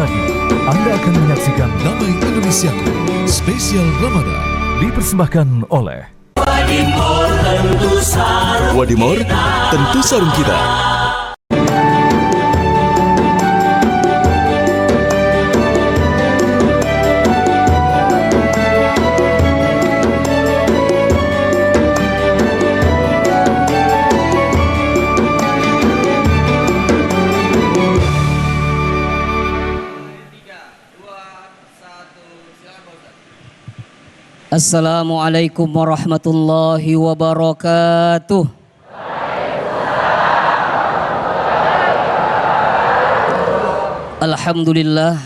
lagi, Anda akan menyaksikan Damai Indonesiaku Spesial Ramadan dipersembahkan oleh Wadimor, tentu sarung kita. Assalamualaikum warahmatullahi wabarakatuh. Alhamdulillah.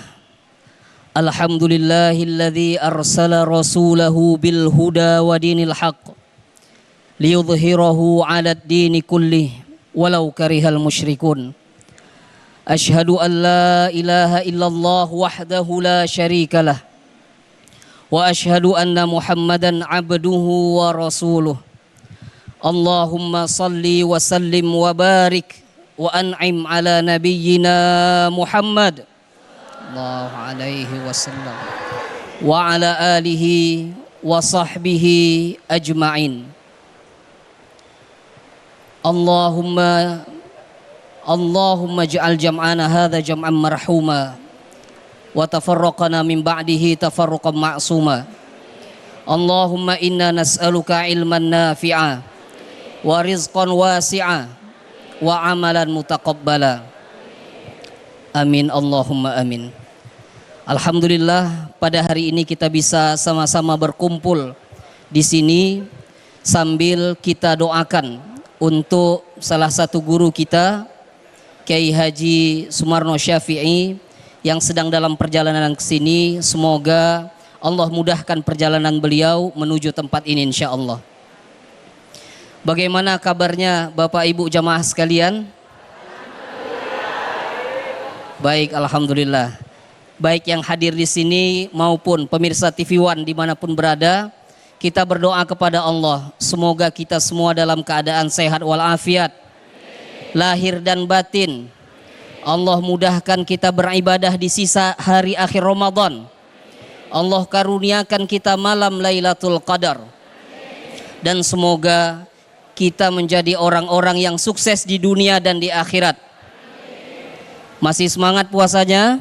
Alhamdulillahilladzi arsala rasulahu bil huda wa dinil haqq liyudhhirahu 'alad dini kullih walau karihal musyrikun. Asyhadu an la ilaha illallah wahdahu la syarikalah wa asyhadu anna Muhammadan abduhu wa rasuluh. Allahumma salli wa sallim wa barik wa an'im ala nabiyyina Muhammad sallallahu alaihi wasallam wa ala alihi wa sahbihi ajma'in. Allahumma ij'al jam'ana hadza jam'an marhuma wa tafarraqana min ba'dihi tafarruqan ma'suma. Allahumma inna nas'aluka ilman nafi'a wa rizqan wasi'a wa amalan mutaqabbala. Amin Allahumma amin. Alhamdulillah, pada hari ini kita bisa sama-sama berkumpul di sini sambil kita doakan untuk salah satu guru kita, Kiai Haji Sumarno Syafi'i, yang sedang dalam perjalanan ke sini. Semoga Allah mudahkan perjalanan beliau menuju tempat ini insyaallah. Bagaimana kabarnya Bapak Ibu jamaah sekalian? Baik, alhamdulillah. Baik yang hadir di sini maupun pemirsa TV One dimanapun berada, kita berdoa kepada Allah semoga kita semua dalam keadaan sehat walafiat, lahir dan batin. Allah mudahkan kita beribadah di sisa hari akhir Ramadan. Allah karuniakan kita malam Lailatul Qadar. Dan semoga kita menjadi orang-orang yang sukses di dunia dan di akhirat. Masih semangat puasanya?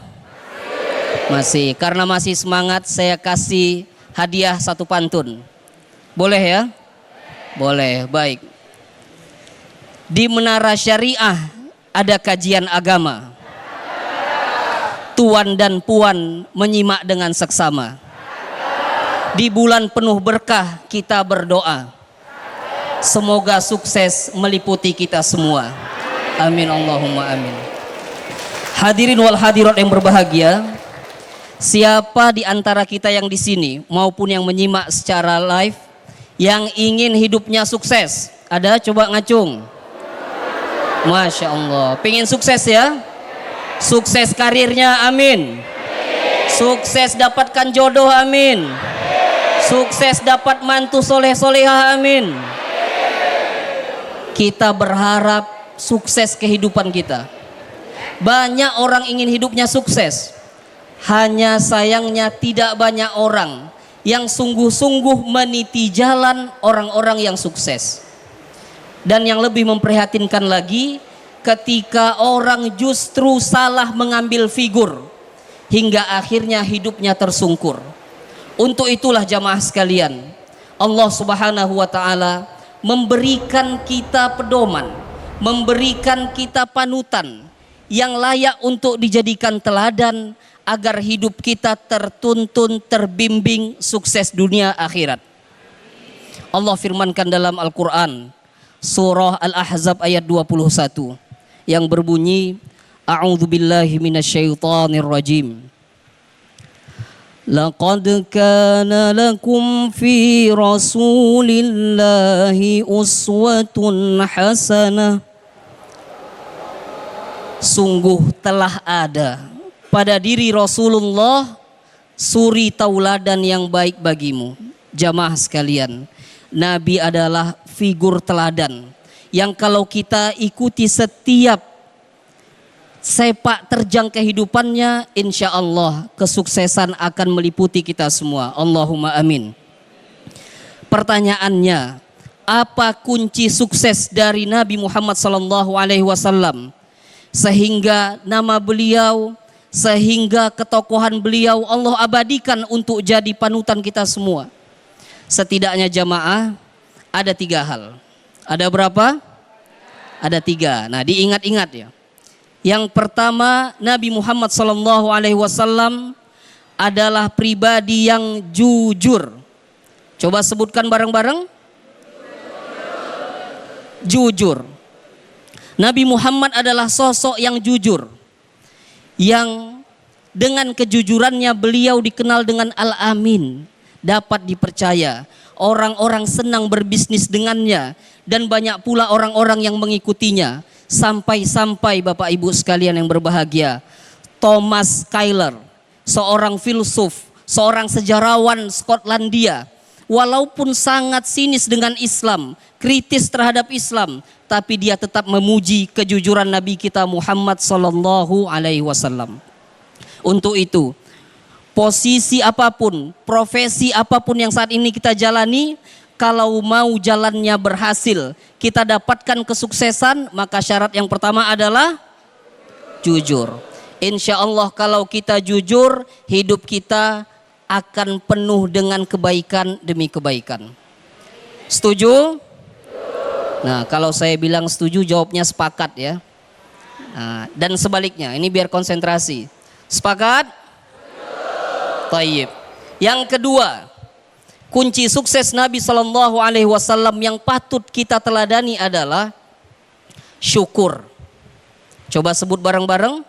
Masih. Karena masih semangat, saya kasih hadiah satu pantun. Boleh ya? Boleh, baik. Di Menara Syariah ada kajian agama. Tuan dan puan menyimak dengan seksama. Di bulan penuh berkah kita berdoa. Semoga sukses meliputi kita semua. Amin Allahumma amin. Hadirin wal hadirat yang berbahagia, siapa di antara kita yang di sini maupun yang menyimak secara live yang ingin hidupnya sukses? Ada? Coba ngacung. Masya Allah, pengen sukses ya? Sukses karirnya, amin. Sukses dapatkan jodoh, amin. Sukses dapat mantu soleh-solehah, amin. Kita berharap sukses kehidupan kita. Banyak orang ingin hidupnya sukses. Hanya sayangnya tidak banyak orang yang sungguh-sungguh meniti jalan orang-orang yang sukses. Dan yang lebih memprihatinkan lagi, ketika orang justru salah mengambil figur hingga akhirnya hidupnya tersungkur. Untuk itulah jamaah sekalian, Allah Subhanahu wa taala memberikan kita pedoman, memberikan kita panutan yang layak untuk dijadikan teladan agar hidup kita tertuntun, terbimbing sukses dunia akhirat. Allah firmankan dalam Al-Qur'an Surah Al-Ahzab ayat 21 yang berbunyi, A'udzubillahi minasyaitonir rajim. Laqad kana lakum fi Rasulillahi uswatun hasanah. Sungguh telah ada pada diri Rasulullah suri tauladan yang baik bagimu. Jamaah sekalian, Nabi adalah figur teladan yang kalau kita ikuti setiap sepak terjang kehidupannya, insya Allah kesuksesan akan meliputi kita semua. Allahumma amin. Pertanyaannya, apa kunci sukses dari Nabi Muhammad SAW sehingga nama beliau, sehingga ketokohan beliau Allah abadikan untuk jadi panutan kita semua? Setidaknya jamaah ada 3 hal. Ada berapa? Ada 3. Nah, diingat-ingat ya. Yang pertama, Nabi Muhammad SAW adalah pribadi yang jujur. Coba sebutkan bareng-bareng. Jujur. Nabi Muhammad adalah sosok yang jujur, yang dengan kejujurannya beliau dikenal dengan Al-Amin, dapat dipercaya. Orang-orang senang berbisnis dengannya dan banyak pula orang-orang yang mengikutinya. Sampai-sampai Bapak Ibu sekalian yang berbahagia, Thomas Kyler, seorang filsuf, seorang sejarawan Skotlandia, walaupun sangat sinis dengan Islam, kritis terhadap Islam, tapi dia tetap memuji kejujuran Nabi kita Muhammad sallallahu alaihi wasallam. Untuk itu, posisi apapun, profesi apapun yang saat ini kita jalani, kalau mau jalannya berhasil, kita dapatkan kesuksesan, maka syarat yang pertama adalah jujur. Insya Allah kalau kita jujur, hidup kita akan penuh dengan kebaikan demi kebaikan. Setuju? Nah, kalau saya bilang setuju, jawabnya sepakat ya. Nah, dan sebaliknya, ini biar konsentrasi. Sepakat? Tayyib. Yang kedua, kunci sukses Nabi Sallallahu Alaihi Wasallam yang patut kita teladani adalah syukur. Coba sebut bareng-bareng.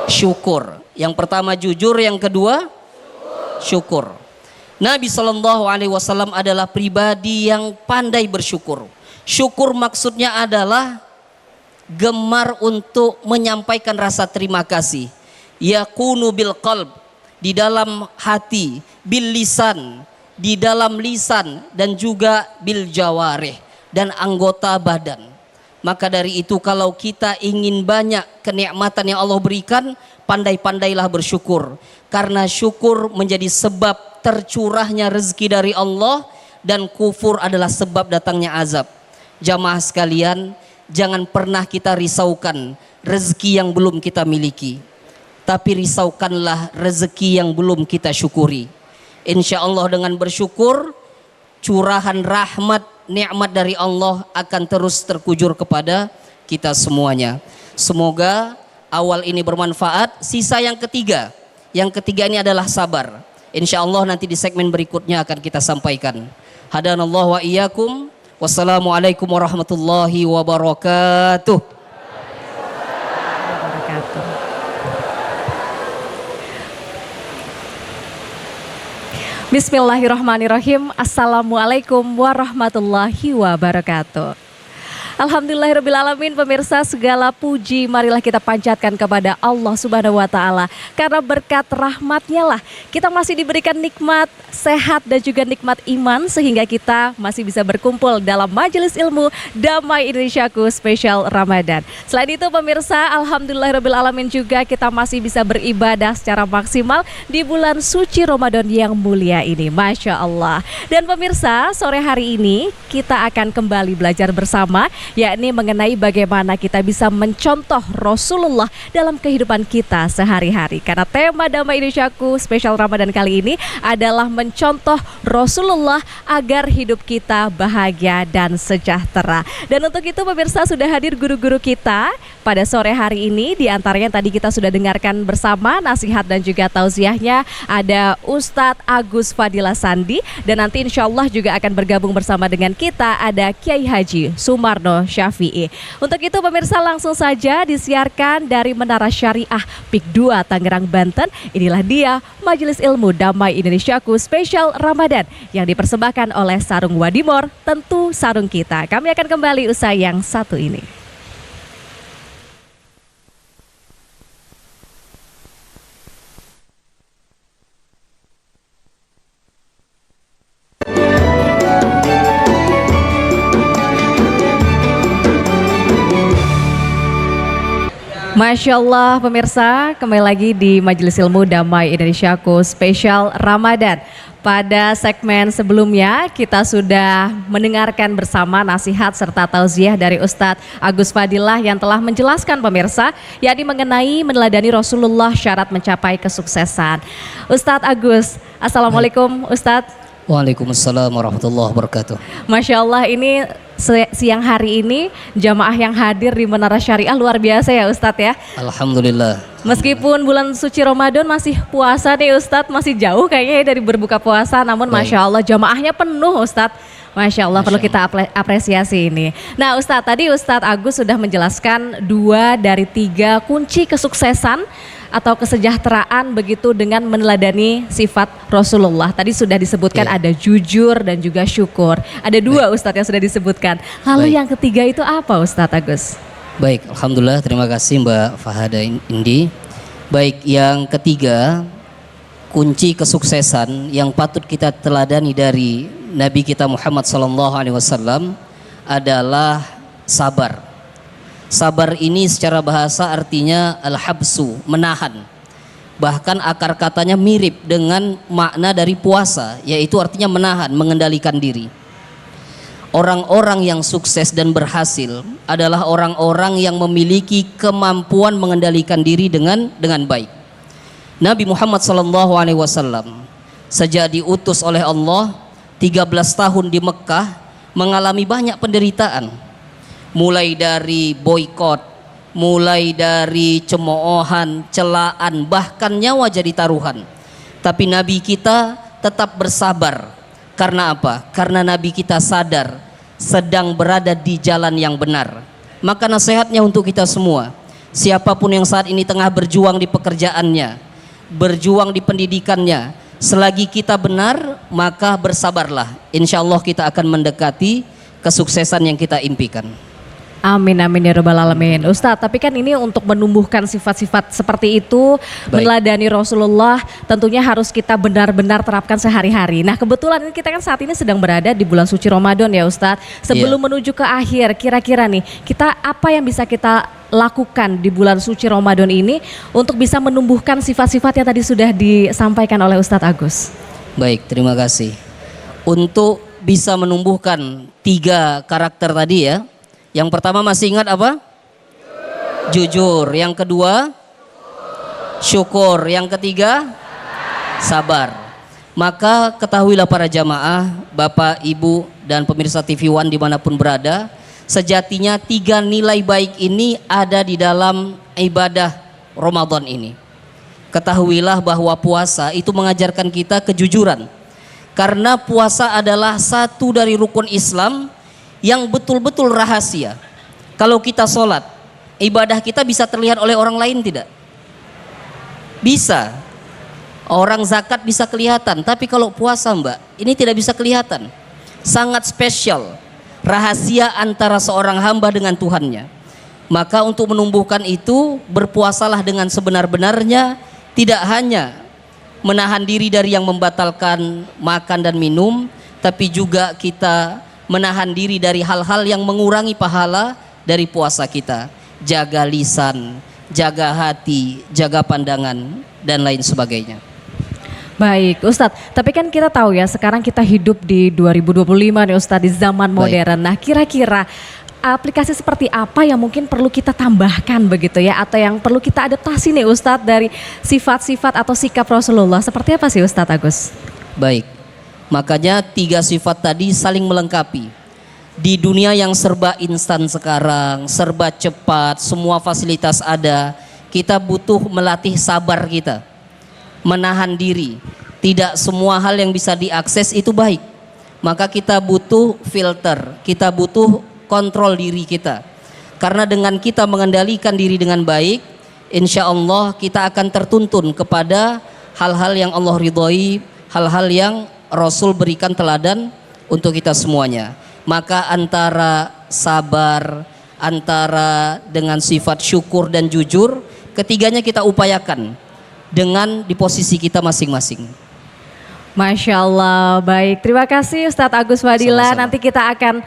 Syukur. Yang pertama jujur, yang kedua syukur. Nabi Sallallahu Alaihi Wasallam adalah pribadi yang pandai bersyukur. Syukur maksudnya adalah gemar untuk menyampaikan rasa terima kasih. Yakunu bil qalb, di dalam hati, bil lisan, di dalam lisan, dan juga bil jawarih, dan anggota badan. Maka dari itu kalau kita ingin banyak kenikmatan yang Allah berikan, pandai-pandailah bersyukur. Karena syukur menjadi sebab tercurahnya rezeki dari Allah, dan kufur adalah sebab datangnya azab. Jamaah sekalian, jangan pernah kita risaukan rezeki yang belum kita miliki, tapi risaukanlah rezeki yang belum kita syukuri. Insya Allah dengan bersyukur, curahan rahmat, nikmat dari Allah akan terus terkujur kepada kita semuanya. Semoga awal ini bermanfaat. Sisa yang ketiga ini adalah sabar. Insya Allah nanti di segmen berikutnya akan kita sampaikan. Hadanallahu wa iyyakum. Wassalamualaikum warahmatullahi wabarakatuh. Bismillahirrahmanirrahim. Assalamualaikum warahmatullahi wabarakatuh. Alhamdulillahirrabbilalamin. Pemirsa, segala puji marilah kita panjatkan kepada Allah Subhanahu wa Ta'ala. Karena berkat rahmatnya lah kita masih diberikan nikmat sehat dan juga nikmat iman, sehingga kita masih bisa berkumpul dalam majelis ilmu Damai Indonesiaku spesial Ramadan. Selain itu pemirsa, alhamdulillahirrabbilalamin juga kita masih bisa beribadah secara maksimal di bulan suci Ramadan yang mulia ini. Masya Allah. Dan pemirsa, sore hari ini kita akan kembali belajar bersama, yakni mengenai bagaimana kita bisa mencontoh Rasulullah dalam kehidupan kita sehari-hari. Karena tema Damai Indonesiaku spesial Ramadan kali ini adalah mencontoh Rasulullah agar hidup kita bahagia dan sejahtera. Dan untuk itu pemirsa, sudah hadir guru-guru kita pada sore hari ini. Di antaranya tadi kita sudah dengarkan bersama nasihat dan juga tausiahnya, ada Ustadz Agus Fadila Sandi, dan nanti insya Allah juga akan bergabung bersama dengan kita ada Kiai Haji Sumarno Syafi'i. Untuk itu pemirsa, langsung saja disiarkan dari Menara Syariah PIK 2 Tangerang, Banten. Inilah dia Majelis Ilmu Damai Indonesiaku spesial Ramadan yang dipersembahkan oleh Sarung Wadimor, tentu sarung kita. Kami akan kembali usai yang satu ini. Masya Allah pemirsa, kembali lagi di Majelis Ilmu Damai Indonesiaku spesial Ramadan. Pada segmen sebelumnya kita sudah mendengarkan bersama nasihat serta tauziah dari Ustadz Agus Fadilah yang telah menjelaskan pemirsa, yakni mengenai meneladani Rasulullah syarat mencapai kesuksesan. Ustadz Agus, Assalamualaikum Ustadz. Waalaikumsalam warahmatullahi wabarakatuh. Masya Allah, ini siang hari ini jamaah yang hadir di Menara Syariah luar biasa ya Ustadz ya. Alhamdulillah. Meskipun bulan suci Ramadan masih puasa nih Ustadz, masih jauh kayaknya ya dari berbuka puasa, namun Baik. Masya Allah jamaahnya penuh Ustadz. Masya Allah, perlu kita apresiasi ini. Nah Ustadz, tadi Ustadz Agus sudah menjelaskan 2 dari 3 kunci kesuksesan atau kesejahteraan begitu dengan meneladani sifat Rasulullah. Tadi sudah disebutkan ada jujur dan juga syukur. Ada 2 Ustadz yang sudah disebutkan. Lalu yang ketiga itu apa Ustadz Agus? Baik, Alhamdulillah, terima kasih Mbak Fahada Indi. Baik, yang ketiga, kunci kesuksesan yang patut kita teladani dari Nabi kita Muhammad SAW adalah sabar. Sabar ini secara bahasa artinya al-habsu, menahan. Bahkan akar katanya mirip dengan makna dari puasa, yaitu artinya menahan, mengendalikan diri. Orang-orang yang sukses dan berhasil adalah orang-orang yang memiliki kemampuan mengendalikan diri dengan baik. Nabi Muhammad SAW sejak diutus oleh Allah 13 tahun di Mekah mengalami banyak penderitaan, mulai dari boikot, mulai dari cemoohan, celaan, bahkan nyawa jadi taruhan. Tapi Nabi kita tetap bersabar. Karena apa? Karena Nabi kita sadar sedang berada di jalan yang benar. Maka nasihatnya untuk kita semua, siapapun yang saat ini tengah berjuang di pekerjaannya, berjuang di pendidikannya, selagi kita benar, maka bersabarlah. Insya Allah kita akan mendekati kesuksesan yang kita impikan. Amin amin ya rabbal alamin. Ustadz, tapi kan ini untuk menumbuhkan sifat-sifat seperti itu, meneladani Rasulullah, tentunya harus kita benar-benar terapkan sehari-hari. Nah kebetulan ini kita kan saat ini sedang berada di bulan suci Ramadan ya Ustadz. Sebelum menuju ke akhir, kira-kira nih kita apa yang bisa kita lakukan di bulan suci Ramadan ini untuk bisa menumbuhkan sifat-sifat yang tadi sudah disampaikan oleh Ustadz Agus? Baik, terima kasih. Untuk bisa menumbuhkan 3 karakter tadi ya. Yang pertama masih ingat apa? Jujur. Yang kedua syukur. Yang ketiga sabar. Maka ketahuilah para jamaah, Bapak, Ibu dan pemirsa TV One dimanapun berada, sejatinya 3 nilai baik ini ada di dalam ibadah Ramadan ini. Ketahuilah bahwa puasa itu mengajarkan kita kejujuran. Karena puasa adalah satu dari rukun Islam yang betul-betul rahasia. Kalau kita sholat, ibadah kita bisa terlihat oleh orang lain tidak? Bisa. Orang zakat bisa kelihatan, tapi kalau puasa Mbak, ini tidak bisa kelihatan. Sangat spesial, rahasia antara seorang hamba dengan Tuhannya. Maka untuk menumbuhkan itu, berpuasalah dengan sebenar-benarnya, tidak hanya menahan diri dari yang membatalkan makan dan minum, tapi juga kita menahan diri dari hal-hal yang mengurangi pahala dari puasa kita. Jaga lisan, jaga hati, jaga pandangan, dan lain sebagainya. Baik Ustadz, tapi kan kita tahu ya sekarang kita hidup di 2025 nih Ustadz, di zaman modern. Nah kira-kira aplikasi seperti apa yang mungkin perlu kita tambahkan begitu ya, atau yang perlu kita adaptasi nih Ustadz dari sifat-sifat atau sikap Rasulullah, seperti apa sih Ustadz Agus? Baik, makanya 3 sifat tadi saling melengkapi. Di dunia yang serba instan sekarang, serba cepat, semua fasilitas ada, kita butuh melatih sabar kita, menahan diri. Tidak semua hal yang bisa diakses itu baik. Maka kita butuh filter, kita butuh kontrol diri kita. Karena dengan kita mengendalikan diri dengan baik, insya Allah kita akan tertuntun kepada hal-hal yang Allah ridhoi, hal-hal yang Rasul berikan teladan untuk kita semuanya. Maka antara sabar, antara dengan sifat syukur dan jujur, ketiganya kita upayakan dengan di posisi kita masing-masing. Masya Allah, baik. Terima kasih Ustadz Agus Fadila. Sama-sama. Nanti kita akan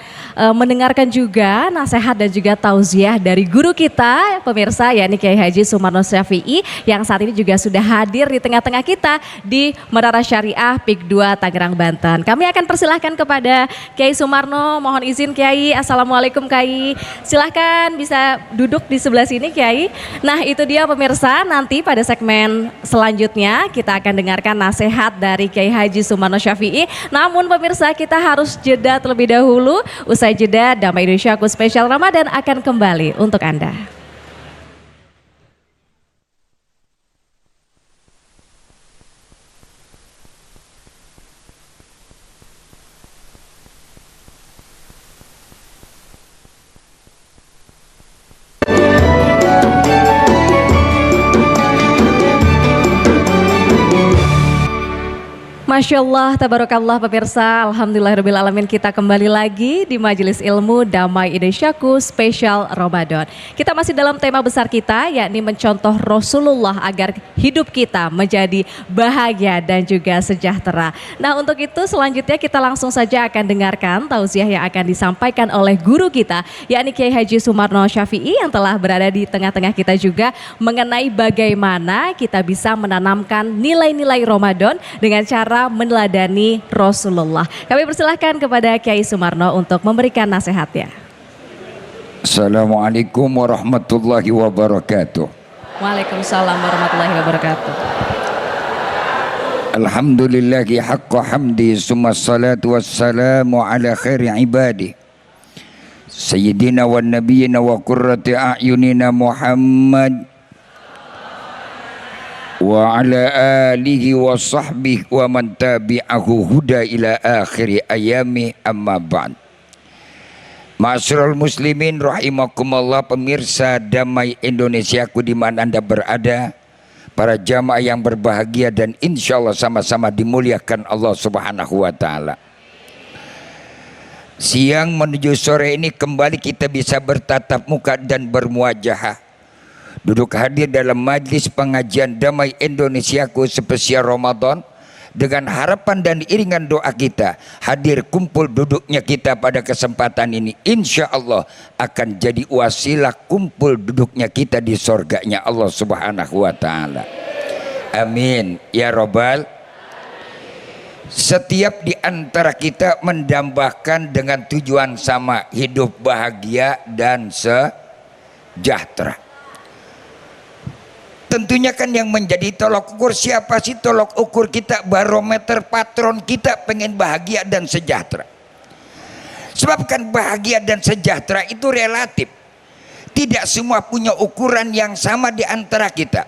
mendengarkan juga nasihat dan juga tauziah dari guru kita, pemirsa, yakni Kiai Haji Sumarno Syafi'i yang saat ini juga sudah hadir di tengah-tengah kita di Menara Syariah PIK 2 Tangerang, Banten. Kami akan persilahkan kepada Kiai Sumarno. Mohon izin Kiai. Assalamualaikum Kiai. Silahkan bisa duduk di sebelah sini Kiai. Nah itu dia pemirsa, nanti pada segmen selanjutnya kita akan dengarkan nasihat dari Kiai Haji Sumarno Syafi'i. Namun pemirsa kita harus jeda terlebih dahulu. Usai jeda, Damai Indonesiaku spesial Ramadan akan kembali untuk Anda. Masya Allah, tabarakallah pemirsa, alhamdulillahirrahmanirrahim, kita kembali lagi di Majelis Ilmu Damai Indonesiaku spesial Ramadan. Kita masih dalam tema besar kita, yakni mencontoh Rasulullah agar hidup kita menjadi bahagia dan juga sejahtera. Nah untuk itu selanjutnya kita langsung saja akan dengarkan tausiah yang akan disampaikan oleh guru kita, yakni Kiai Haji Sumarno Syafi'i yang telah berada di tengah-tengah kita juga mengenai bagaimana kita bisa menanamkan nilai-nilai Ramadan dengan cara meneladani Rasulullah. Kami persilahkan kepada Kiai Sumarno untuk memberikan nasihatnya. Assalamualaikum warahmatullahi wabarakatuh. Waalaikumsalam warahmatullahi wabarakatuh. Alhamdulillahi haqqa hamdi summa salatu wassalamu ala khairi ibadi Sayyidina wa nabiyina wa qurrati a'yunina Muhammad wa ala alihi wa sahbihi wa man tabi'ahu huda ila akhiri ayami amma ba'd. Ma'asyiral muslimin rahimakumullah, pemirsa Damai Indonesiaku di mana Anda berada, para jamaah yang berbahagia dan insya Allah sama-sama dimuliakan Allah Subhanahu wa ta'ala. Siang menuju sore ini kembali kita bisa bertatap muka dan bermuajahah, duduk hadir dalam majlis pengajian Damai Indonesiaku spesial Ramadan dengan harapan dan iringan doa kita, hadir kumpul duduknya kita pada kesempatan ini insya Allah akan jadi wasilah kumpul duduknya kita di surganya Allah Subhanahu wa ta'ala. Amin ya Rabbal. Setiap di antara kita mendambakan dengan tujuan sama, hidup bahagia dan sejahtera. Tentunya kan yang menjadi tolok ukur, siapa sih tolok ukur kita, barometer patron kita pengen bahagia dan sejahtera. Sebab kan bahagia dan sejahtera itu relatif. Tidak semua punya ukuran yang sama di antara kita.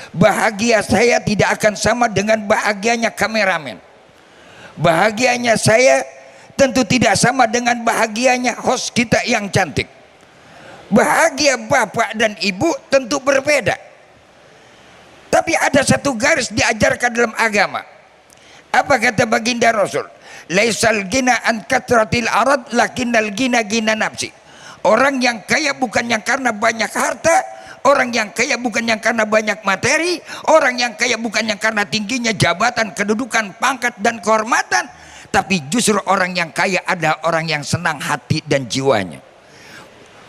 Bahagia saya tidak akan sama dengan bahagianya kameramen. Bahagianya saya tentu tidak sama dengan bahagianya host kita yang cantik. Bahagia bapak dan ibu tentu berbeda. Tapi ada satu garis diajarkan dalam agama. Apa kata baginda Rasul? Laisal gina an katratil arad lakinnal gina gina nafsi. Orang yang kaya bukan yang karena banyak harta, orang yang kaya bukan yang karena banyak materi, orang yang kaya bukan yang karena tingginya jabatan, kedudukan, pangkat dan kehormatan, tapi justru orang yang kaya adalah orang yang senang hati dan jiwanya.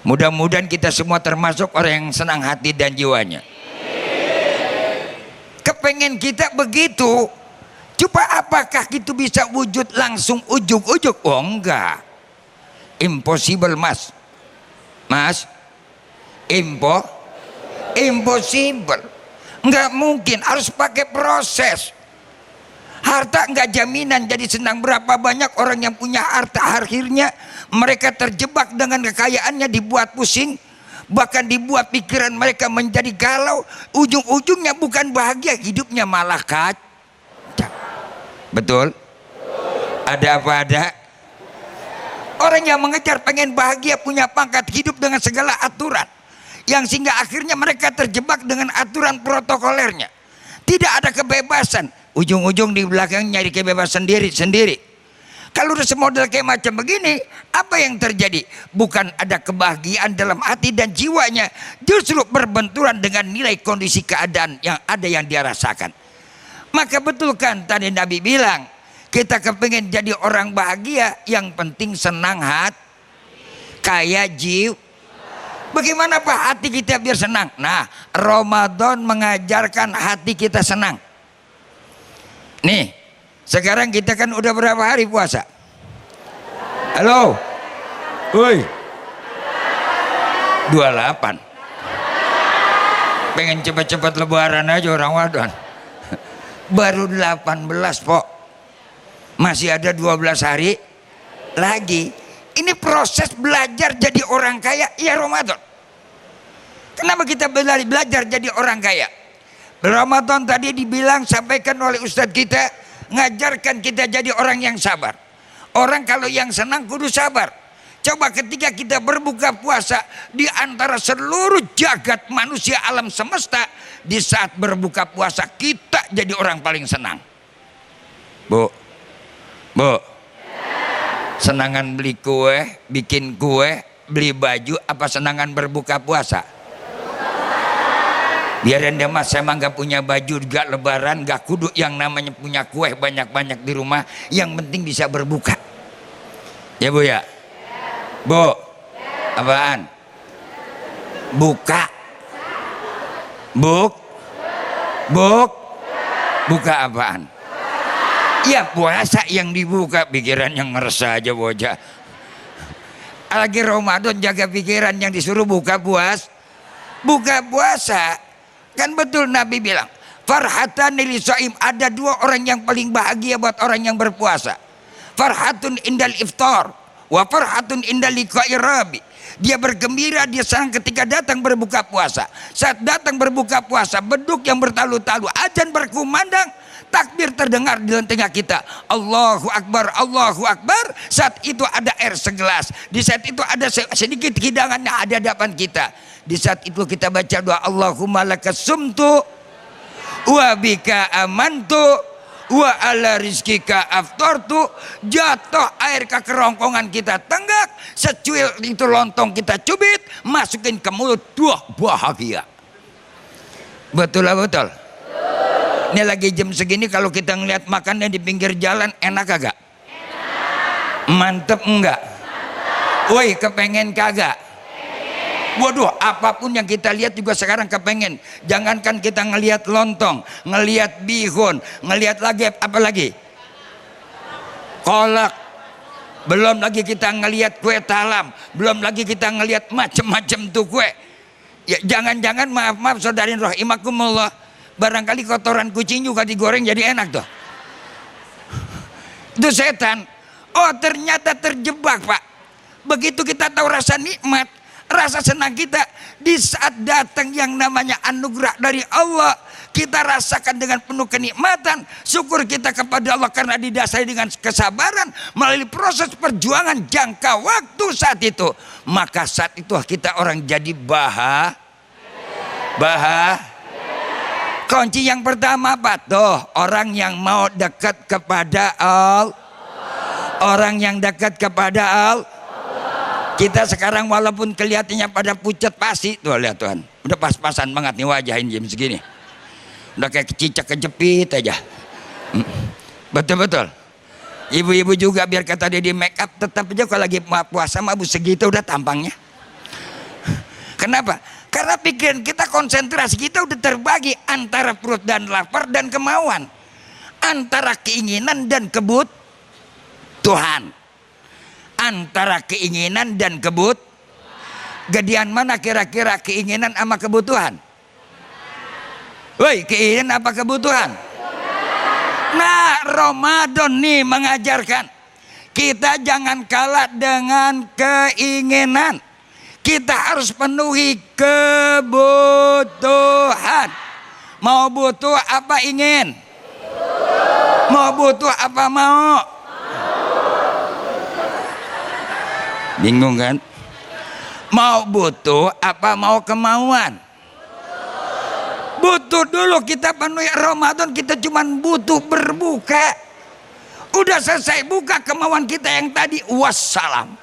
Mudah-mudahan kita semua termasuk orang yang senang hati dan jiwanya. Kepengen kita begitu. Coba apakah itu bisa wujud langsung ujuk-ujuk? Oh enggak. Impossible mas. Mas. Impossible. Enggak mungkin, harus pakai proses. Harta enggak jaminan jadi senang. Berapa banyak orang yang punya harta akhirnya mereka terjebak dengan kekayaannya, dibuat pusing. Bahkan dibuat pikiran mereka menjadi galau. Ujung-ujungnya bukan bahagia, hidupnya malah kacau. Betul? Ada apa ada? Orang yang mengejar pengen bahagia, punya pangkat, hidup dengan segala aturan, yang sehingga akhirnya mereka terjebak dengan aturan protokolernya. Tidak ada kebebasan. Ujung-ujung di belakang nyari kebebasan sendiri. Kalau udah semodel kayak macam begini, apa yang terjadi? Bukan ada kebahagiaan dalam hati dan jiwanya, justru berbenturan dengan nilai kondisi keadaan yang ada yang dia rasakan. Maka betul kan tadi Nabi bilang, Kita kepengen jadi orang bahagia, yang penting senang hati, kaya jiwa. Bagaimana Pak hati kita biar senang? Nah, Ramadan mengajarkan hati kita senang. Nih, sekarang kita kan udah berapa hari puasa? Halo? Woi. 28. Pengen cepat-cepat lebaran aja orang Ramadan. Baru 18 Pok. Masih ada 12 hari lagi. Ini proses belajar jadi orang kaya ya Ramadan. Kenapa kita belajar jadi orang kaya? Ramadan tadi dibilang, sampaikan oleh Ustadz kita, ngajarkan kita jadi orang yang sabar. Orang kalau yang senang kudu sabar. Coba ketika kita berbuka puasa, di antara seluruh jagat manusia alam semesta, di saat berbuka puasa kita jadi orang paling senang. Bu, senangan beli kue, bikin kue, beli baju, apa senangan berbuka puasa? Biarin deh mas, saya mah gak punya baju, gak lebaran, gak kudu yang namanya punya kue banyak-banyak di rumah. Yang penting bisa berbuka. Ya Bu ya? Bu, apaan? Buka. Buka apaan? Ya puasa yang dibuka, pikiran yang ngerasa aja bocah. Lagi Ramadan jaga pikiran, yang disuruh buka puasa. Kan betul Nabi bilang, farhatan lil shaim, ada dua orang yang paling bahagia buat orang yang berpuasa. Farhatun indal iftar wa farhatun indal liqa'i rabi. Dia bergembira, dia senang ketika datang berbuka puasa. Saat datang berbuka puasa, beduk yang bertalu-talu, azan berkumandang, takbir terdengar di telinga kita, Allahu Akbar, Allahu Akbar. Saat itu ada air segelas, di saat itu ada sedikit hidangan yang ada di hadapan kita. Di saat itu kita baca doa, Allahumma lakas sumtu wa bika amantu wa ala rizkika aftartu. Jatuh air ke kerongkongan kita tenggak, secuil itu lontong kita cubit, masukin ke mulut, wah bahagia. Betul lah betul. Ini lagi jam segini kalau kita ngeliat makannya di pinggir jalan, enak kagak? Mantep enggak? Woi, kepengen kagak? Waduh, apapun yang kita lihat juga sekarang kepengen. Jangankan kita ngelihat lontong, ngelihat bihun, ngelihat lagi apa lagi? Kolak. Belum lagi kita ngelihat kue talam, belum lagi kita ngelihat macam-macam tuh kue. Ya, jangan-jangan maaf saudarin rahimakumullah, barangkali kotoran kucing juga digoreng jadi enak tuh. Itu setan. Oh, ternyata terjebak, Pak. Begitu kita tahu rasa nikmat, rasa senang kita di saat datang yang namanya anugerah dari Allah, kita rasakan dengan penuh kenikmatan. Syukur kita kepada Allah karena didasari dengan kesabaran melalui proses perjuangan jangka waktu saat itu. Maka saat itu kita orang jadi kunci yang pertama apa? Tuh, orang yang mau dekat kepada Allah. Orang yang dekat kepada Allah. Kita sekarang walaupun kelihatannya pada pucat pasti, tuh lihat Tuhan, udah pas-pasan banget nih wajahin jam segini, udah kayak cicak kejepit aja. Betul-betul. Ibu-ibu juga biar kata dia di make up, tetap aja kalau lagi puasa mah segitu udah tampangnya. Kenapa? Karena pikiran kita, konsentrasi kita udah terbagi antara perut dan lapar dan kemauan, antara keinginan dan kebutuhan. Antara keinginan dan gedean mana kira-kira keinginan sama kebutuhan? Woi, keinginan apa kebutuhan? Nah, Ramadan nih mengajarkan kita jangan kalah dengan keinginan. Kita harus penuhi kebutuhan. Mau butuh apa ingin? Mau butuh apa mau? Bingung kan? Mau butuh apa mau kemauan? Butuh dulu kita penuhi. Ramadan kita cuman butuh berbuka. Udah selesai buka, kemauan kita yang tadi wassalam.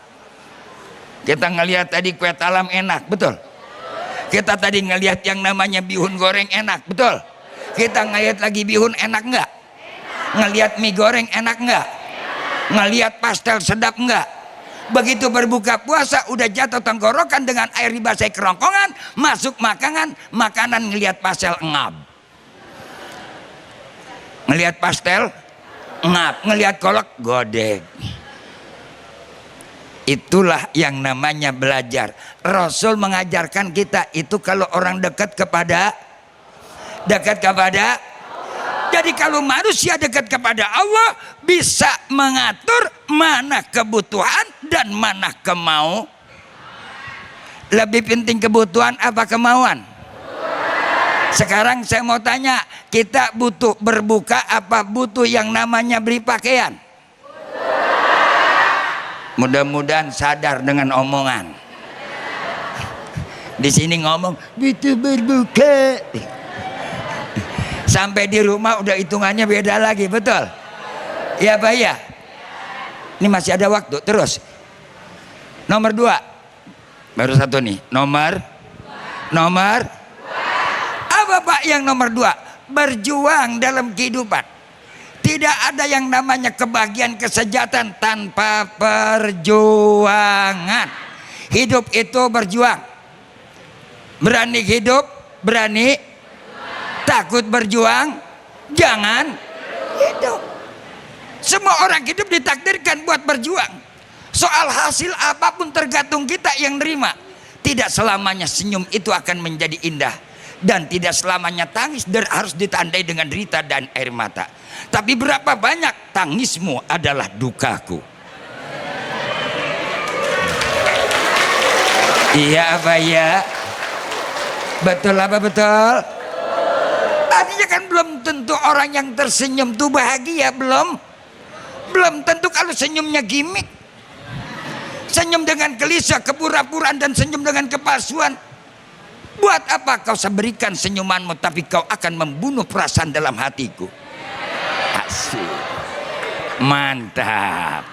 Kita ngelihat tadi kue talam enak, betul? Kita tadi ngelihat yang namanya bihun goreng enak, betul? Kita ngelihat lagi bihun enak enggak? Ngelihat mie goreng enak nggak? Ngelihat pastel sedap nggak? Begitu berbuka puasa udah jatuh tenggorokan dengan air dibasahi kerongkongan, masuk makanan ngelihat pastel ngap. Ngelihat pastel ngap, ngelihat kolak godek. Itulah yang namanya belajar. Rasul mengajarkan kita itu kalau orang dekat kepada jadi kalau manusia dekat kepada Allah bisa mengatur mana kebutuhan dan mana kemau. Lebih penting kebutuhan apa kemauan? Sekarang saya mau tanya, kita butuh berbuka apa butuh yang namanya beli pakaian? Mudah-mudahan sadar dengan omongan. Di sini ngomong butuh berbuka. Sampai di rumah udah hitungannya beda lagi, betul? Iya Pak ya? Ini masih ada waktu, terus. Nomor 2. Baru satu nih. Nomor apa Pak yang nomor 2? Berjuang dalam kehidupan. Tidak ada yang namanya kebahagiaan kesejahteraan tanpa perjuangan. Hidup itu berjuang. Berani hidup, berani takut berjuang, jangan hidup. Semua orang hidup ditakdirkan buat berjuang. Soal hasil apapun tergantung kita yang nerima. Tidak selamanya senyum itu akan menjadi indah. Dan tidak selamanya tangis harus ditandai dengan derita dan air mata. Tapi berapa banyak tangismu adalah dukaku. Iya apa ya? Betul apa betul? Artinya kan belum tentu orang yang tersenyum tuh bahagia, belum tentu kalau senyumnya gimmick. Senyum dengan gelisah, kepura-puraan dan senyum dengan kepalsuan. Buat apa kau berikan senyumanmu tapi kau akan membunuh perasaan dalam hatiku. Asik. Mantap.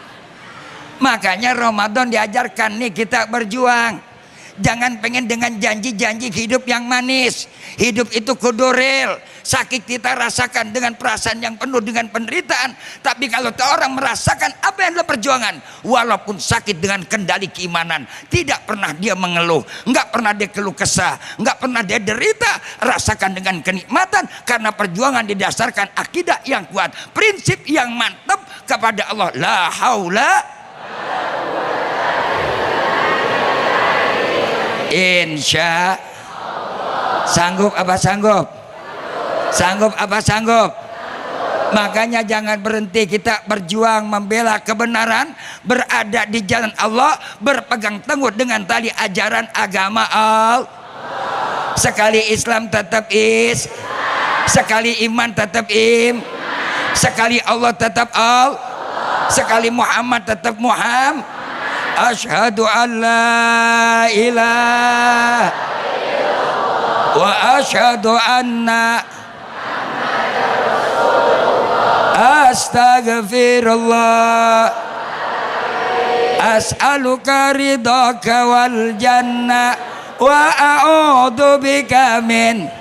Makanya Ramadan diajarkan nih kita berjuang. Jangan pengen dengan janji-janji hidup yang manis. Hidup itu kudu real. Sakit kita rasakan dengan perasaan yang penuh dengan penderitaan. Tapi kalau orang merasakan apa yang adalah perjuangan, walaupun sakit dengan kendali keimanan, tidak pernah dia mengeluh, nggak pernah dia keluh kesah, nggak pernah dia derita. Rasakan dengan kenikmatan karena perjuangan didasarkan akidah yang kuat, prinsip yang mantap kepada Allah. La haula. Insya sanggup apa sanggup? Sanggup apa sanggup? Makanya jangan berhenti kita berjuang membela kebenaran, berada di jalan Allah, berpegang teguh dengan tali ajaran agama Allah. Sekali Islam tetap sekali iman tetap sekali Allah tetap Allah, sekali Muhammad tetap Muhammad. Asyhadu an la ilaha wa asyhadu anna astaghfirullah as'aluka ridhaka wal jannah wa a'udzu bika min.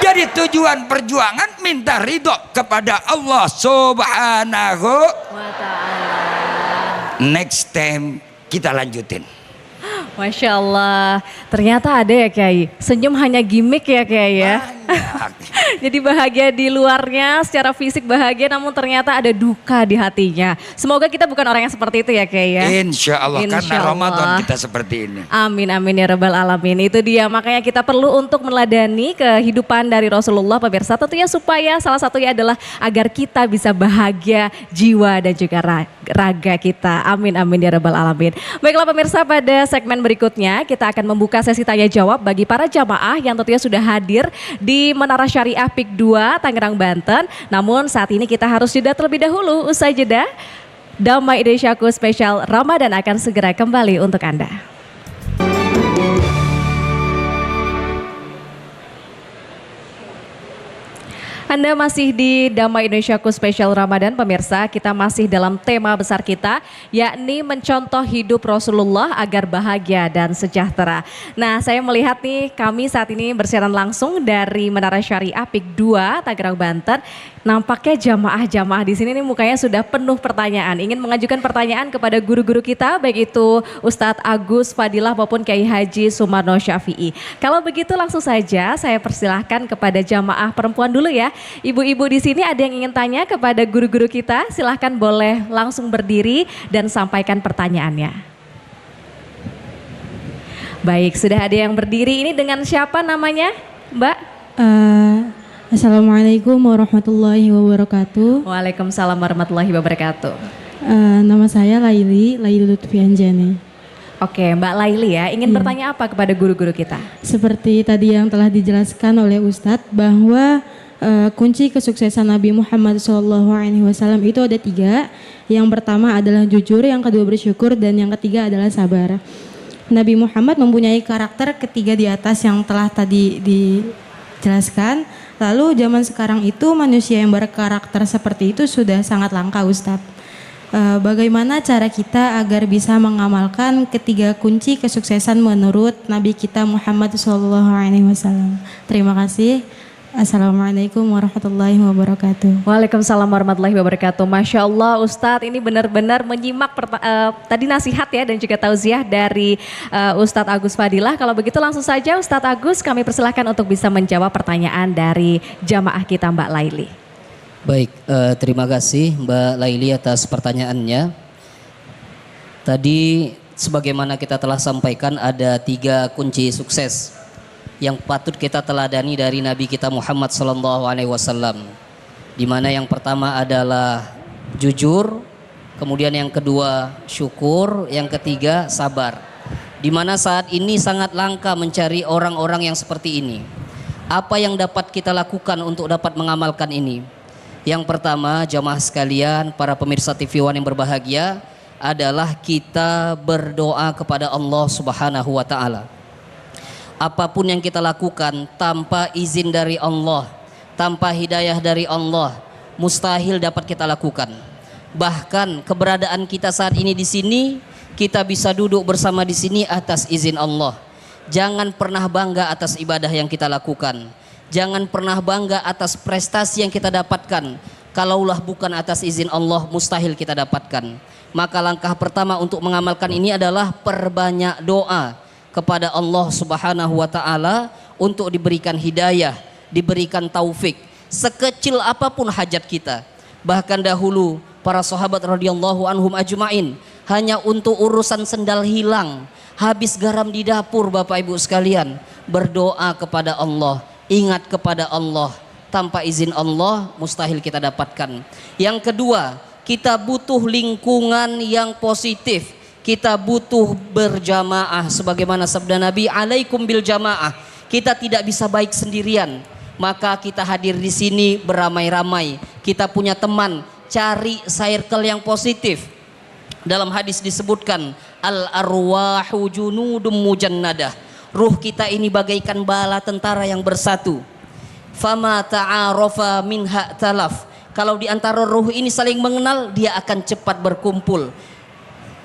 Jadi tujuan perjuangan minta ridho kepada Allah Subhanahu wa ta'ala. Next time kita lanjutin. Masya Allah, ternyata ada ya Kiai, senyum hanya gimmick ya Kiai ya. Jadi bahagia di luarnya, secara fisik bahagia namun ternyata ada duka di hatinya. Semoga kita bukan orang yang seperti itu ya Kiai ya. Insya Allah, karena Ramadan kita seperti ini. Amin amin ya rabbal alamin. Itu dia, makanya kita perlu untuk meneladani kehidupan dari Rasulullah pemirsa. Tentunya supaya salah satunya adalah agar kita bisa bahagia jiwa dan juga raga kita. Amin amin ya rabbal alamin. Baiklah pemirsa, pada segmen berikutnya kita akan membuka sesi tanya jawab bagi para jamaah yang tentunya sudah hadir di Menara Syariah PIK 2 Tangerang Banten. Namun saat ini kita harus jeda terlebih dahulu. Usai jeda, Damai Indonesiaku spesial Ramadan akan segera kembali untuk Anda. Anda masih di Damai Indonesiaku spesial Ramadan pemirsa, kita masih dalam tema besar kita yakni mencontoh hidup Rasulullah agar bahagia dan sejahtera. Nah, saya melihat nih kami saat ini bersiaran langsung dari Menara Syariah PIK 2 Tangerang Banten. Nampaknya jamaah-jamaah di sini nih mukanya sudah penuh pertanyaan. Ingin mengajukan pertanyaan kepada guru-guru kita, baik itu Ustadz Agus Fadilah maupun Kiai Haji Sumarno Syafi'i. Kalau begitu langsung saja saya persilahkan kepada jamaah perempuan dulu ya. Ibu-ibu di sini ada yang ingin tanya kepada guru-guru kita, silahkan boleh langsung berdiri dan sampaikan pertanyaannya. Baik, sudah ada yang berdiri. Ini dengan siapa namanya, Mbak? Assalamualaikum warahmatullahi wabarakatuh. Waalaikumsalam warahmatullahi wabarakatuh. Nama saya Laili Lutfi Anjani. Oke, Mbak Laili ya, ingin bertanya apa kepada guru-guru kita? Seperti tadi yang telah dijelaskan oleh Ustadz bahwa kunci kesuksesan Nabi Muhammad SAW itu ada 3. Yang pertama adalah jujur, yang kedua bersyukur, dan yang ketiga adalah sabar. Nabi Muhammad mempunyai karakter ketiga di atas yang telah tadi dijelaskan. Lalu zaman sekarang itu manusia yang berkarakter seperti itu sudah sangat langka, Ustadz. Bagaimana cara kita agar bisa mengamalkan ketiga kunci kesuksesan menurut Nabi kita Muhammad SAW? Terima kasih. Assalamualaikum warahmatullahi wabarakatuh. Waalaikumsalam warahmatullahi wabarakatuh. Masya Allah Ustadz, ini benar-benar menyimak tadi nasihat ya dan juga tausiah dari Ustadz Agus Fadilah. Kalau begitu langsung saja Ustadz Agus, kami persilahkan untuk bisa menjawab pertanyaan dari jamaah kita Mbak Laili. Baik, terima kasih Mbak Laili atas pertanyaannya. Tadi sebagaimana kita telah sampaikan ada 3 kunci sukses yang patut kita teladani dari Nabi kita Muhammad SAW, di mana yang pertama adalah jujur, kemudian yang kedua syukur, yang ketiga sabar. Di mana saat ini sangat langka mencari orang-orang yang seperti ini. Apa yang dapat kita lakukan untuk dapat mengamalkan ini? Yang pertama, jamaah sekalian, para pemirsa TV One yang berbahagia, adalah kita berdoa kepada Allah Subhanahu wa taala. Apapun yang kita lakukan tanpa izin dari Allah, tanpa hidayah dari Allah, mustahil dapat kita lakukan. Bahkan keberadaan kita saat ini di sini, kita bisa duduk bersama di sini atas izin Allah. Jangan pernah bangga atas ibadah yang kita lakukan. Jangan pernah bangga atas prestasi yang kita dapatkan. Kalaulah bukan atas izin Allah, mustahil kita dapatkan. Maka langkah pertama untuk mengamalkan ini adalah perbanyak doa kepada Allah Subhanahu wa taala untuk diberikan hidayah, diberikan taufik sekecil apapun hajat kita. Bahkan dahulu para sahabat radhiyallahu anhum ajmain hanya untuk urusan sendal hilang, habis garam di dapur, Bapak Ibu sekalian, berdoa kepada Allah, ingat kepada Allah. Tanpa izin Allah mustahil kita dapatkan. Yang kedua, kita butuh lingkungan yang positif. Kita butuh berjamaah sebagaimana sabda Nabi, alaikum bil jamaah. Kita tidak bisa baik sendirian. Maka kita hadir di sini beramai-ramai. Kita punya teman, cari circle yang positif. Dalam hadis disebutkan, al arwahu junudum mujannadah. Ruh kita ini bagaikan bala tentara yang bersatu. Fama ta'arafa minha talaf. Kalau di antara ruh ini saling mengenal, dia akan cepat berkumpul.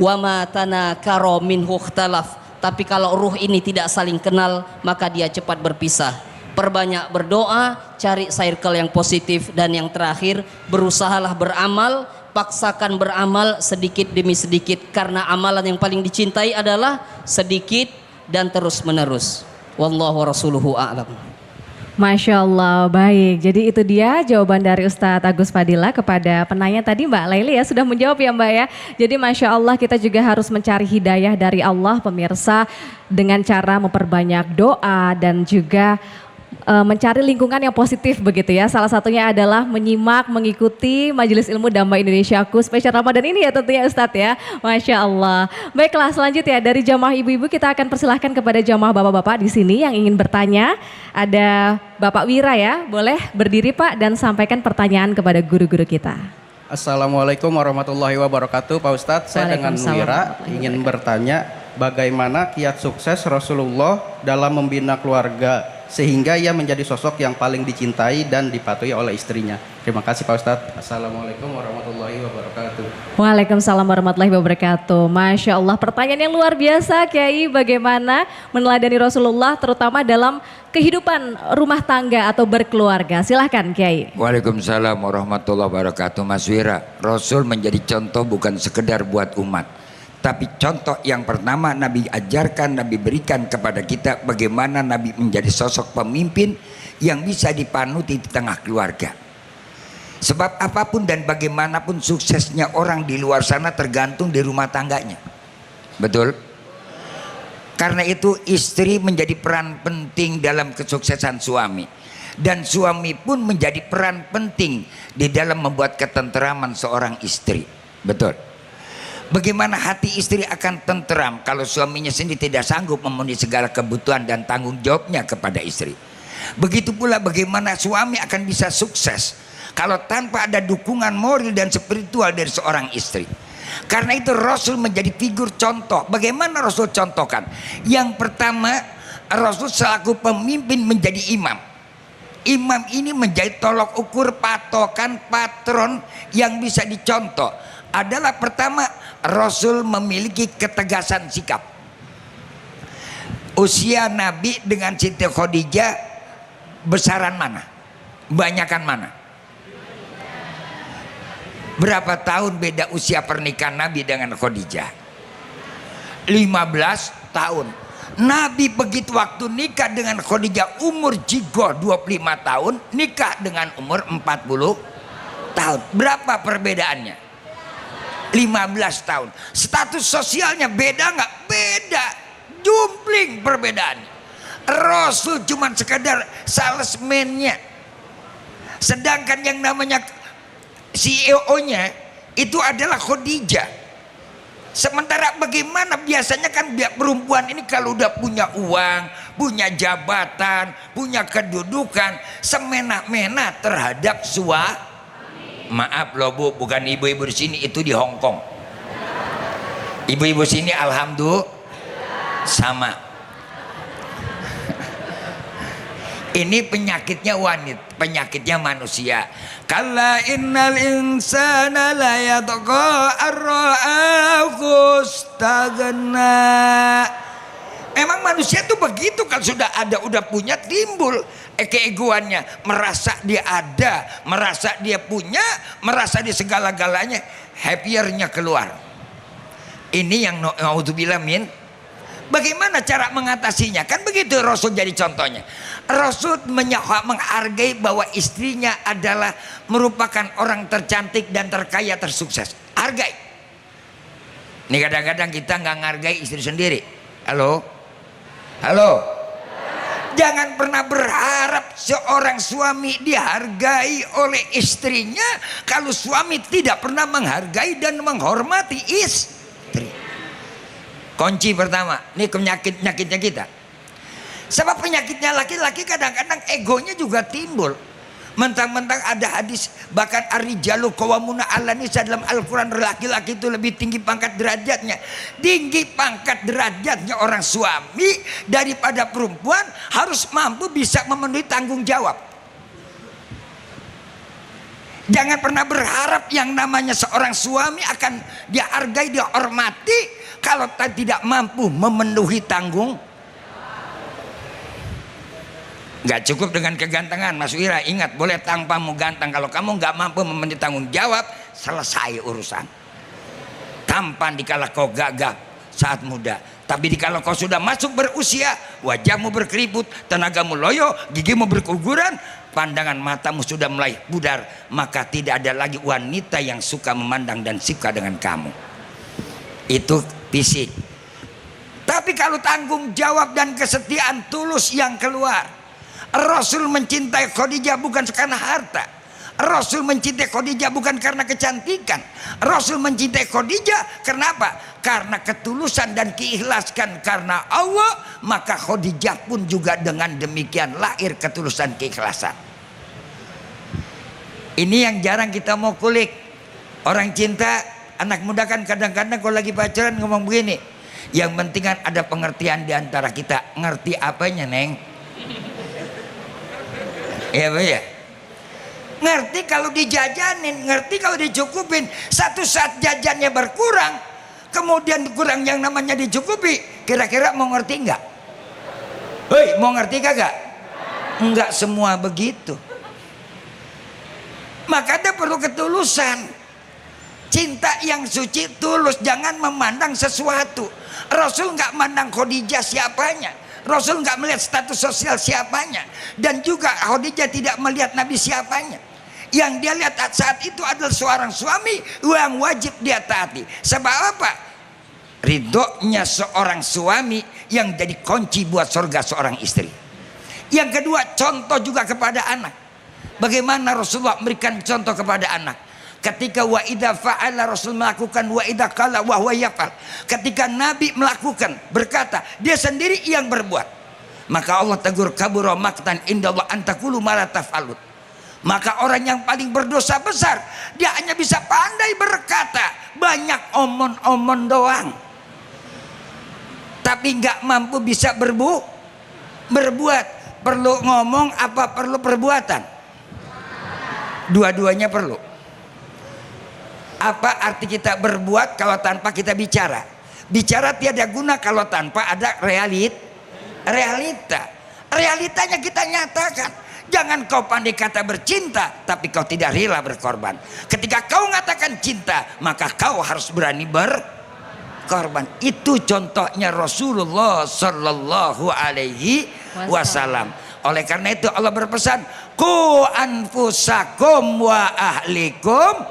Wa ma tanakara minhu ikhtalaf. Tapi kalau ruh ini tidak saling kenal, maka dia cepat berpisah. Perbanyak berdoa, cari circle yang positif, dan yang terakhir, berusahalah beramal, paksakan beramal sedikit demi sedikit, karena amalan yang paling dicintai adalah sedikit dan terus menerus. Wallahu rasuluhu a'lam. Masya Allah, baik. Jadi itu dia jawaban dari Ustadz Agus Fadilah kepada penanya tadi Mbak Laili ya, sudah menjawab ya Mbak ya. Jadi Masya Allah kita juga harus mencari hidayah dari Allah pemirsa dengan cara memperbanyak doa dan juga mencari lingkungan yang positif begitu ya. Salah satunya adalah menyimak, mengikuti Majelis Ilmu Dhamma Indonesiaku spesial Ramadan ini ya tentunya Ustadz ya. Masya Allah. Baiklah selanjutnya dari jamaah ibu-ibu kita akan persilahkan kepada jamaah bapak-bapak di sini yang ingin bertanya. Ada Bapak Wira ya, boleh berdiri Pak dan sampaikan pertanyaan kepada guru-guru kita. Assalamualaikum warahmatullahi wabarakatuh Pak Ustadz. Saya dengan Wira ingin bertanya bagaimana kiat sukses Rasulullah dalam membina keluarga sehingga ia menjadi sosok yang paling dicintai dan dipatuhi oleh istrinya. Terima kasih Pak Ustadz. Assalamualaikum warahmatullahi wabarakatuh. Waalaikumsalam warahmatullahi wabarakatuh. Masya Allah, pertanyaan yang luar biasa Kiai, bagaimana meneladani Rasulullah terutama dalam kehidupan rumah tangga atau berkeluarga. Silahkan Kiai. Waalaikumsalam warahmatullahi wabarakatuh. Mas Wira, Rasul menjadi contoh bukan sekedar buat umat, tapi contoh yang pertama Nabi ajarkan, Nabi berikan kepada kita bagaimana Nabi menjadi sosok pemimpin yang bisa dipanuti di tengah keluarga. Sebab apapun dan bagaimanapun suksesnya orang di luar sana tergantung di rumah tangganya. Betul? Karena itu istri menjadi peran penting dalam kesuksesan suami. Dan suami pun menjadi peran penting di dalam membuat ketenteraman seorang istri. Betul? Bagaimana hati istri akan tenteram kalau suaminya sendiri tidak sanggup memenuhi segala kebutuhan dan tanggung jawabnya kepada istri. Begitu pula bagaimana suami akan bisa sukses kalau tanpa ada dukungan moral dan spiritual dari seorang istri. Karena itu Rasul menjadi figur contoh. Bagaimana Rasul contohkan? Yang pertama, Rasul selaku pemimpin menjadi imam. Imam ini menjadi tolok ukur, patokan, patron yang bisa dicontoh. Adalah pertama, Rasul memiliki ketegasan sikap. Usia Nabi dengan Siti Khadijah besaran mana? Banyakan mana? Berapa tahun beda usia pernikahan Nabi dengan Khadijah? 15 tahun. Nabi begitu waktu nikah dengan Khadijah umur jigo 25 tahun, nikah dengan umur 40 tahun. Berapa perbedaannya? 15 tahun. Status sosialnya beda nggak? Beda. Jumpling perbedaannya. Rasul cuma sekedar salesman-nya. Sedangkan yang namanya CEO-nya itu adalah Khadijah. Sementara bagaimana biasanya kan perempuan ini kalau udah punya uang, punya jabatan, punya kedudukan, semena-mena terhadap suami. Maaf loh Bu, bukan ibu-ibu di sini, itu di Hong Kong. Ibu-ibu sini alhamdulillah sama. Ini penyakitnya wanita, penyakitnya manusia. Kalla innal insana la yatqa ar-ra'ahu istaghna. Memang manusia itu begitu, kalau sudah ada, udah punya, timbul keegoannya, merasa dia ada, merasa dia punya, merasa di segala-galanya, happiernya keluar. Ini yang naudzubillah min. Bagaimana cara mengatasinya? Kan begitu Rasul jadi contohnya. Rasul menghargai bahwa istrinya adalah merupakan orang tercantik dan terkaya, tersukses. Hargai. Ini kadang-kadang kita nggak menghargai istri sendiri. Halo? Halo? Jangan pernah berharap seorang suami dihargai oleh istrinya kalau suami tidak pernah menghargai dan menghormati istri. Kunci pertama, ini penyakitnya kita. Sebab penyakitnya laki-laki kadang-kadang egonya juga timbul. Mentang-mentang ada hadis, bahkan ar-rijalu qawwamuna 'alan nisa, dalam Al-Quran laki-laki itu lebih tinggi pangkat derajatnya. Tinggi pangkat derajatnya orang suami daripada perempuan, harus mampu bisa memenuhi tanggung jawab. Jangan pernah berharap yang namanya seorang suami akan dihargai, dihormati kalau tidak mampu memenuhi tanggung. Gak cukup dengan kegantengan, Mas Wira. Ingat, boleh tampamu ganteng, kalau kamu gak mampu memenuhi tanggung jawab, selesai urusan. Tampan dikala kau gagah saat muda, tapi dikala kau sudah masuk berusia, wajahmu berkeriput, tenagamu loyo, gigimu berguguran, pandangan matamu sudah mulai pudar, maka tidak ada lagi wanita yang suka memandang dan suka dengan kamu. Itu fisik. Tapi kalau tanggung jawab dan kesetiaan tulus yang keluar. Rasul mencintai Khadijah bukan karena harta. Rasul mencintai Khadijah bukan karena kecantikan. Rasul mencintai Khadijah karena apa? Karena ketulusan dan keikhlasan karena Allah. Maka Khadijah pun juga dengan demikian lahir ketulusan, keikhlasan. Ini yang jarang kita mau kulik. Orang cinta, anak muda kan kadang-kadang kalau lagi pacaran ngomong begini, yang penting kan ada pengertian di antara kita. Ngerti apanya, Neng? Ya Bu ya. Ngerti kalau dijajanin, ngerti kalau dicukupin. Satu saat jajannya berkurang, kemudian kurang yang namanya dicukupi, kira-kira mau ngerti enggak? Hei, mau ngerti kagak? Enggak semua begitu. Maka ada perlu ketulusan. Cinta yang suci tulus, jangan memandang sesuatu. Rasul enggak mandang Khadijah siapanya. Rasul enggak melihat status sosial siapanya. Dan juga Khadijah tidak melihat Nabi siapanya. Yang dia lihat saat itu adalah seorang suami yang wajib dia taati. Sebab apa? Ridhonya seorang suami yang jadi kunci buat surga seorang istri. Yang kedua, contoh juga kepada anak. Bagaimana Rasulullah memberikan contoh kepada anak. Ketika wa idza fa'ala, Rasul melakukan, wa idza qala wa huwa yaf'al. Ketika Nabi melakukan, berkata, dia sendiri yang berbuat. Maka Allah tegur, kabura maqtan indallah antakulu ma la taf'alun. Maka orang yang paling berdosa besar, dia hanya bisa pandai berkata, banyak omon-omon doang, tapi nggak mampu bisa berbuat. Perlu ngomong apa perlu perbuatan? Dua-duanya perlu. Apa arti kita berbuat kalau tanpa kita bicara? Bicara tiada guna kalau tanpa ada realita. Realitanya kita nyatakan. Jangan kau pandai kata bercinta, tapi kau tidak rela berkorban. Ketika kau mengatakan cinta, maka kau harus berani berkorban. Itu contohnya Rasulullah Sallallahu Alaihi Wasallam. Oleh karena itu Allah berpesan, Qu anfusakum wa ahlikum.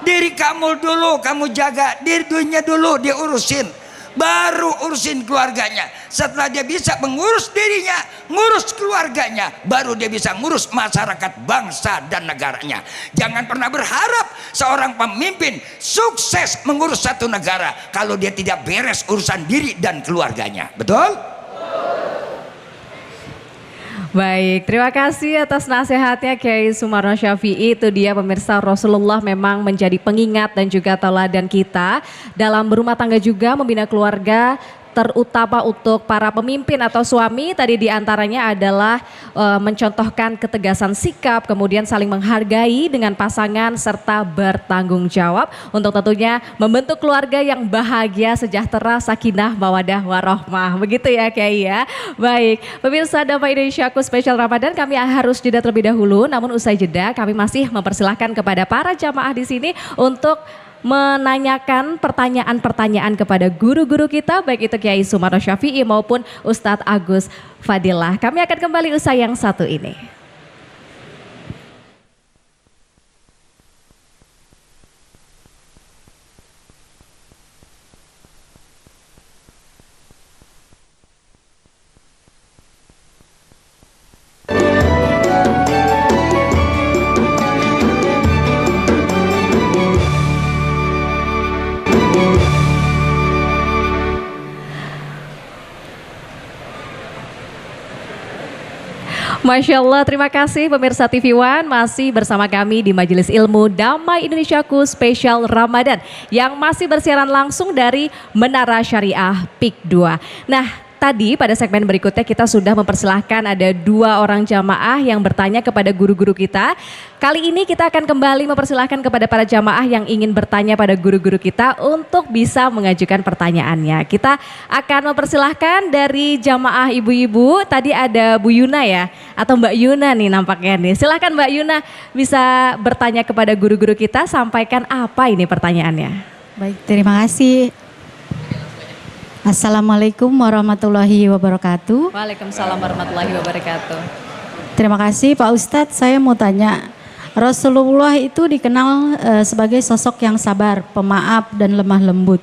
Diri kamu dulu kamu jaga, diri dunia dulu diurusin. Baru urusin keluarganya. Setelah dia bisa mengurus dirinya, ngurus keluarganya, baru dia bisa ngurus masyarakat, bangsa dan negaranya. Jangan pernah berharap seorang pemimpin sukses mengurus satu negara kalau dia tidak beres urusan diri dan keluarganya. Betul? Baik, terima kasih atas nasihatnya Kiai Sumarno Syafi'i. Itu dia pemirsa, Rasulullah memang menjadi pengingat dan juga teladan kita dalam berumah tangga juga, membina keluarga, terutama untuk para pemimpin atau suami. Tadi diantaranya adalah mencontohkan ketegasan sikap, kemudian saling menghargai dengan pasangan serta bertanggung jawab untuk tentunya membentuk keluarga yang bahagia, sejahtera, sakinah, mawadah, warohmah. Begitu ya Kiai ya. Baik, pemirsa Damai Indonesiaku spesial Ramadan, kami harus jeda terlebih dahulu. Namun usai jeda kami masih mempersilahkan kepada para jamaah di sini untuk menanyakan pertanyaan-pertanyaan kepada guru-guru kita, baik itu Kiai Sumarno Syafi'i maupun Ustadz Agus Fadilah. Kami akan kembali usai yang satu ini. Masya Allah, terima kasih pemirsa TV One masih bersama kami di Majelis Ilmu Damai Indonesiaku spesial Ramadan yang masih bersiaran langsung dari Menara Syariah PIK 2. Nah, tadi pada segmen berikutnya kita sudah mempersilahkan ada 2 orang jamaah yang bertanya kepada guru-guru kita. Kali ini kita akan kembali mempersilahkan kepada para jamaah yang ingin bertanya pada guru-guru kita untuk bisa mengajukan pertanyaannya. Kita akan mempersilahkan dari jamaah ibu-ibu. Tadi ada Bu Yuna ya, atau Mbak Yuna nih nampaknya nih. Silahkan Mbak Yuna bisa bertanya kepada guru-guru kita, sampaikan apa ini pertanyaannya. Baik, terima kasih. Assalamualaikum warahmatullahi wabarakatuh. Waalaikumsalam warahmatullahi wabarakatuh. Terima kasih Pak Ustadz, saya mau tanya, Rasulullah itu dikenal sebagai sosok yang sabar, pemaaf dan lemah lembut.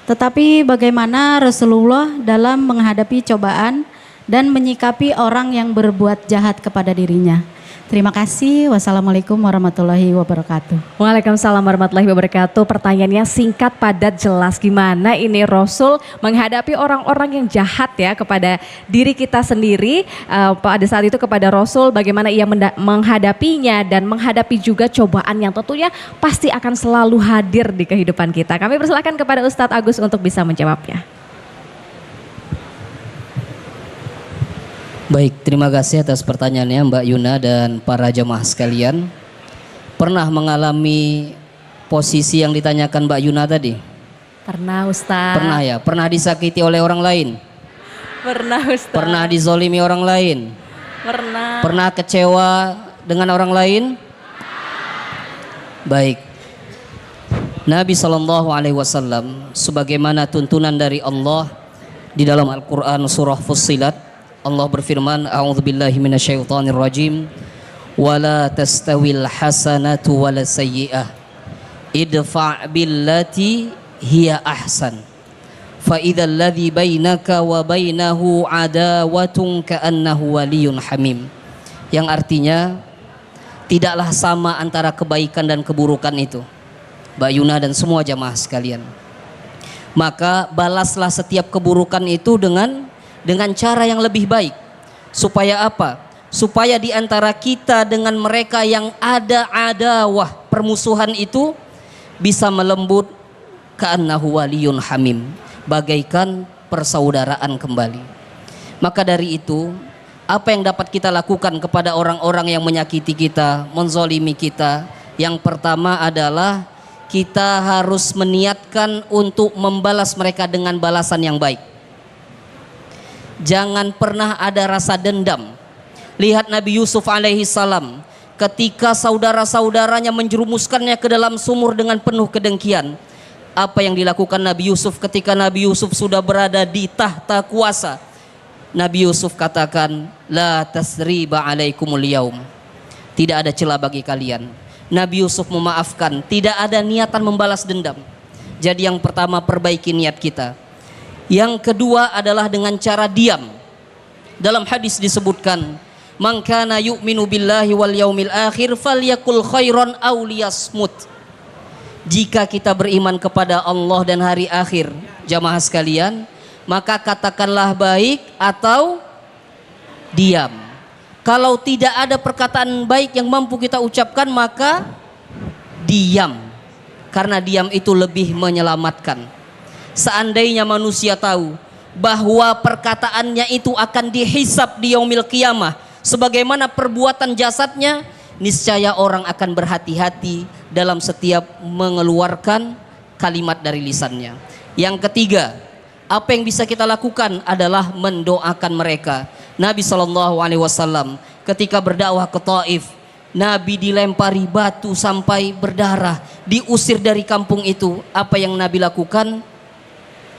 Tetapi bagaimana Rasulullah dalam menghadapi cobaan dan menyikapi orang yang berbuat jahat kepada dirinya? Terima kasih. Wassalamualaikum warahmatullahi wabarakatuh. Waalaikumsalam warahmatullahi wabarakatuh. Pertanyaannya singkat, padat, jelas. Gimana ini Rasul menghadapi orang-orang yang jahat ya kepada diri kita sendiri. Pada saat itu kepada Rasul bagaimana ia menghadapinya dan menghadapi juga cobaan yang tentunya pasti akan selalu hadir di kehidupan kita. Kami persilakan kepada Ustadz Agus untuk bisa menjawabnya. Baik, terima kasih atas pertanyaannya Mbak Yuna dan para jamaah sekalian. Pernah mengalami posisi yang ditanyakan Mbak Yuna tadi? Pernah Ustaz. Pernah ya? Pernah disakiti oleh orang lain? Pernah Ustaz. Pernah dizolimi orang lain? Pernah. Pernah kecewa dengan orang lain? Baik. Nabi SAW sebagaimana tuntunan dari Allah di dalam Al-Quran surah Fussilat, Allah berfirman, a'udzubillahi minasyaitonirrajim, wala tastawil hasanatu wala sayyi'ah idfa' billati hiya ahsan fa idzal ladzi bainaka wa bainahu adawatun ka'annahu waliyyun hamim. Yang artinya tidaklah sama antara kebaikan dan keburukan itu, Mbak Yuna dan semua jamaah sekalian. Maka balaslah setiap keburukan itu dengan cara yang lebih baik. Supaya apa? Supaya di antara kita dengan mereka yang ada adawah, permusuhan itu bisa melembut, ka'annahu waliyyun hamim, bagaikan persaudaraan kembali. Maka dari itu, apa yang dapat kita lakukan kepada orang-orang yang menyakiti kita, menzolimi kita? Yang pertama adalah kita harus meniatkan untuk membalas mereka dengan balasan yang baik. Jangan pernah ada rasa dendam. Lihat Nabi Yusuf alaihi salam, ketika saudara-saudaranya menjerumuskannya ke dalam sumur dengan penuh kedengkian. Apa yang dilakukan Nabi Yusuf ketika Nabi Yusuf sudah berada di tahta kuasa? Nabi Yusuf katakan, la tasriba alaikumul yaum, tidak ada celah bagi kalian. Nabi Yusuf memaafkan, tidak ada niatan membalas dendam. Jadi yang pertama, perbaiki niat kita. Yang kedua adalah dengan cara diam. Dalam hadis disebutkan, man kana yu'minu billahi wal yaumil akhir falyakul khairan aw liyasmut. Jika kita beriman kepada Allah dan hari akhir, jamaah sekalian, maka katakanlah baik atau diam. Kalau tidak ada perkataan baik yang mampu kita ucapkan, maka diam. Karena diam itu lebih menyelamatkan. Seandainya manusia tahu bahwa perkataannya itu akan dihisab di yaumil qiyamah sebagaimana perbuatan jasadnya, niscaya orang akan berhati-hati dalam setiap mengeluarkan kalimat dari lisannya. Yang ketiga, apa yang bisa kita lakukan adalah mendoakan mereka. Nabi SAW ketika berdakwah ke Taif, Nabi dilempari batu sampai berdarah, diusir dari kampung itu. Apa yang Nabi lakukan?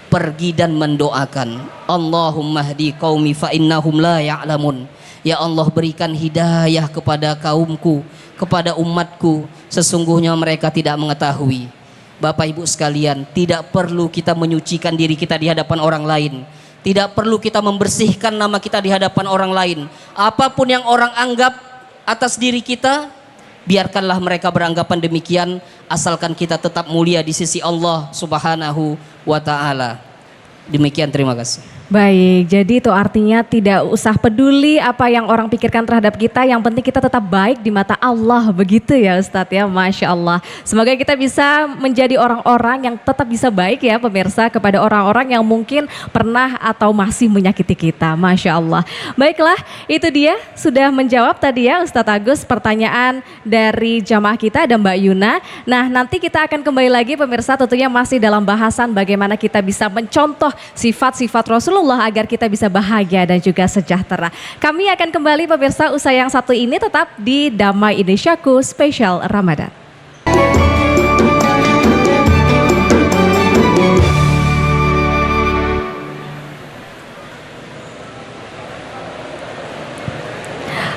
Pergi dan mendoakan, Allahumma hdi qaumi fa innahum la ya'lamun. Ya Allah, berikan hidayah kepada kaumku, kepada umatku, sesungguhnya mereka tidak mengetahui. Bapak Ibu sekalian, tidak perlu kita menyucikan diri kita di hadapan orang lain. Tidak perlu kita membersihkan nama kita di hadapan orang lain. Apapun yang orang anggap atas diri kita, biarkanlah mereka beranggapan demikian, asalkan kita tetap mulia di sisi Allah Subhanahu wa ta'ala. Demikian, terima kasih. Baik, jadi itu artinya tidak usah peduli apa yang orang pikirkan terhadap kita, yang penting kita tetap baik di mata Allah, begitu ya Ustadz ya, Masya Allah. Semoga kita bisa menjadi orang-orang yang tetap bisa baik ya pemirsa kepada orang-orang yang mungkin pernah atau masih menyakiti kita, Masya Allah. Baiklah, itu dia sudah menjawab tadi ya Ustadz Agus pertanyaan dari jamaah kita, ada Mbak Yuna. Nah, nanti kita akan kembali lagi pemirsa, tentunya masih dalam bahasan bagaimana kita bisa mencontoh sifat-sifat Rasulullah agar kita bisa bahagia dan juga sejahtera. Kami akan kembali pemirsa usai yang satu ini, tetap di Damai Indonesiaku Spesial Ramadan.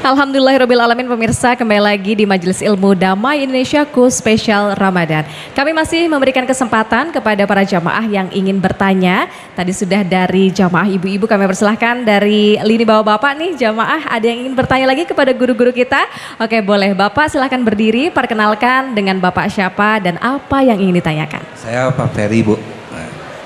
Alhamdulillahirrabbilalamin pemirsa, kembali lagi di Majelis Ilmu Damai Indonesiaku Spesial Ramadan. Kami masih memberikan kesempatan kepada para jamaah yang ingin bertanya. Tadi sudah dari jamaah ibu-ibu, kami persilahkan dari lini bapak-bapak nih jamaah, ada yang ingin bertanya lagi kepada guru-guru kita. Oke, boleh Bapak silahkan berdiri, perkenalkan dengan Bapak siapa dan apa yang ingin ditanyakan. Saya Pak Ferry, Bu.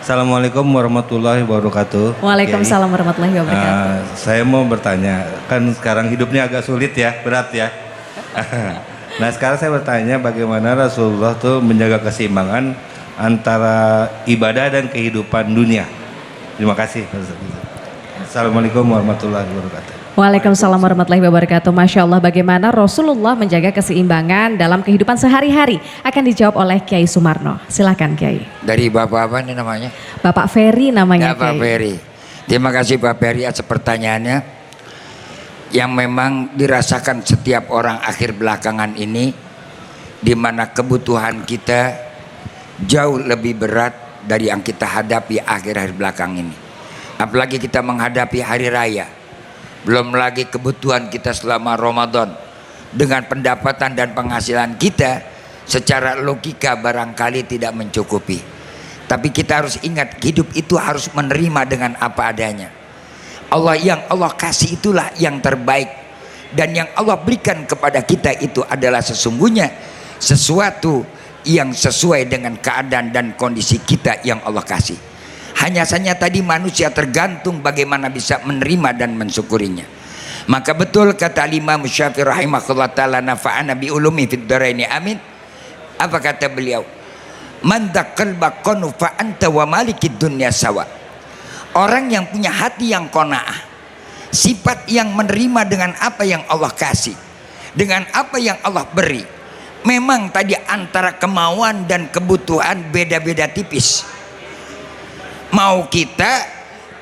Assalamualaikum warahmatullahi wabarakatuh. Waalaikumsalam warahmatullahi wabarakatuh. Saya mau bertanya, kan sekarang hidupnya agak sulit ya, berat ya. Nah, sekarang saya bertanya bagaimana Rasulullah tuh menjaga keseimbangan antara ibadah dan kehidupan dunia. Terima kasih. Assalamualaikum warahmatullahi wabarakatuh. Waalaikumsalam warahmatullahi wabarakatuh. Masya Allah, bagaimana Rasulullah menjaga keseimbangan dalam kehidupan sehari-hari akan dijawab oleh Kiai Sumarno. Silahkan Kiai. Dari Bapak apa nih namanya? Bapak Ferry namanya. Bapak Kiai. Ferry. Terima kasih Pak Ferry atas pertanyaannya. Yang memang dirasakan setiap orang akhir belakangan ini, di mana kebutuhan kita jauh lebih berat dari yang kita hadapi akhir-akhir belakang ini. Apalagi kita menghadapi hari raya, belum lagi kebutuhan kita selama Ramadan. Dengan pendapatan dan penghasilan kita secara logika barangkali tidak mencukupi, tapi kita harus ingat, hidup itu harus menerima dengan apa adanya. Yang Allah kasih itulah yang terbaik, dan yang Allah berikan kepada kita itu adalah sesungguhnya sesuatu yang sesuai dengan keadaan dan kondisi kita yang Allah kasih. Hanya saja tadi manusia tergantung bagaimana bisa menerima dan mensyukurinya. Maka betul kata Imam Syafi'i rahimahullah ta'ala, nafa'ana bi ulumi fid dharaini amin. Apa kata beliau? Man daqalba qanu fa anta wa malikid dunya sawa. Orang yang punya hati yang qanaah, sifat yang menerima dengan apa yang Allah kasih, dengan apa yang Allah beri. Memang tadi antara kemauan dan kebutuhan beda-beda tipis. Mau kita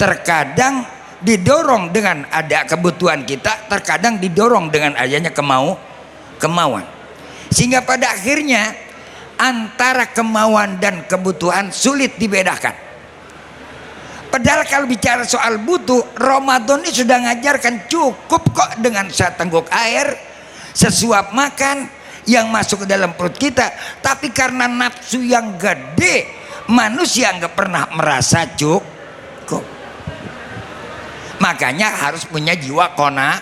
terkadang didorong dengan ada kebutuhan kita, terkadang didorong dengan adanya kemauan. Sehingga pada akhirnya antara kemauan dan kebutuhan sulit dibedakan. Padahal kalau bicara soal butuh, Ramadan ini sudah ngajarkan cukup kok dengan setenggok air, sesuap makan yang masuk ke dalam perut kita. Tapi karena nafsu yang gede, manusia nggak pernah merasa cukup. Makanya harus punya jiwa qanaah.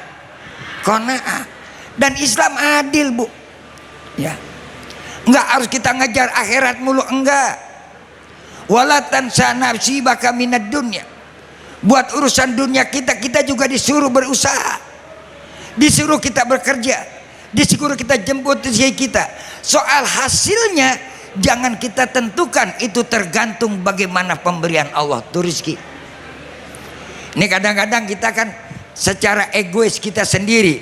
Dan Islam adil, Bu. Ya. Nggak harus kita ngejar akhirat mulu, enggak. Wala tansa nasibaka minad dunya. Buat urusan dunia kita juga disuruh berusaha, disuruh kita bekerja, disuruh kita jemput rezeki kita. Soal hasilnya jangan kita tentukan, itu tergantung bagaimana pemberian Allah itu rezeki. Ini kadang-kadang kita kan secara egois kita sendiri,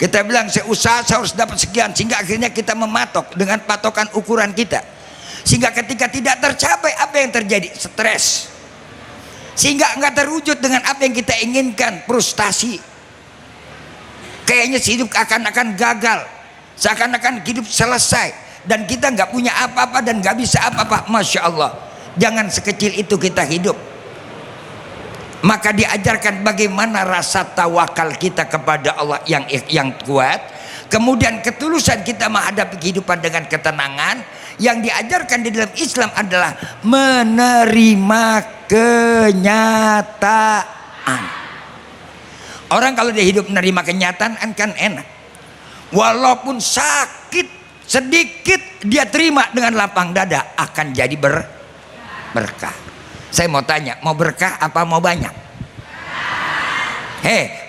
kita bilang saya usaha saya harus dapat sekian, sehingga akhirnya kita mematok dengan patokan ukuran kita. Sehingga ketika tidak tercapai, apa yang terjadi? Stres. Sehingga enggak terwujud dengan apa yang kita inginkan, frustasi. Kayaknya hidup akan gagal, seakan-akan hidup selesai, dan kita enggak punya apa-apa dan enggak bisa apa-apa. Masya Allah, jangan sekecil itu kita hidup. Maka diajarkan bagaimana rasa tawakal kita kepada Allah yang kuat. Kemudian ketulusan kita menghadapi kehidupan dengan ketenangan. Yang diajarkan di dalam Islam adalah menerima kenyataan. Orang kalau dia hidup menerima kenyataan kan enak. Walaupun sakit sedikit, dia terima dengan lapang dada, akan jadi berkah. Saya mau tanya, mau berkah apa mau banyak?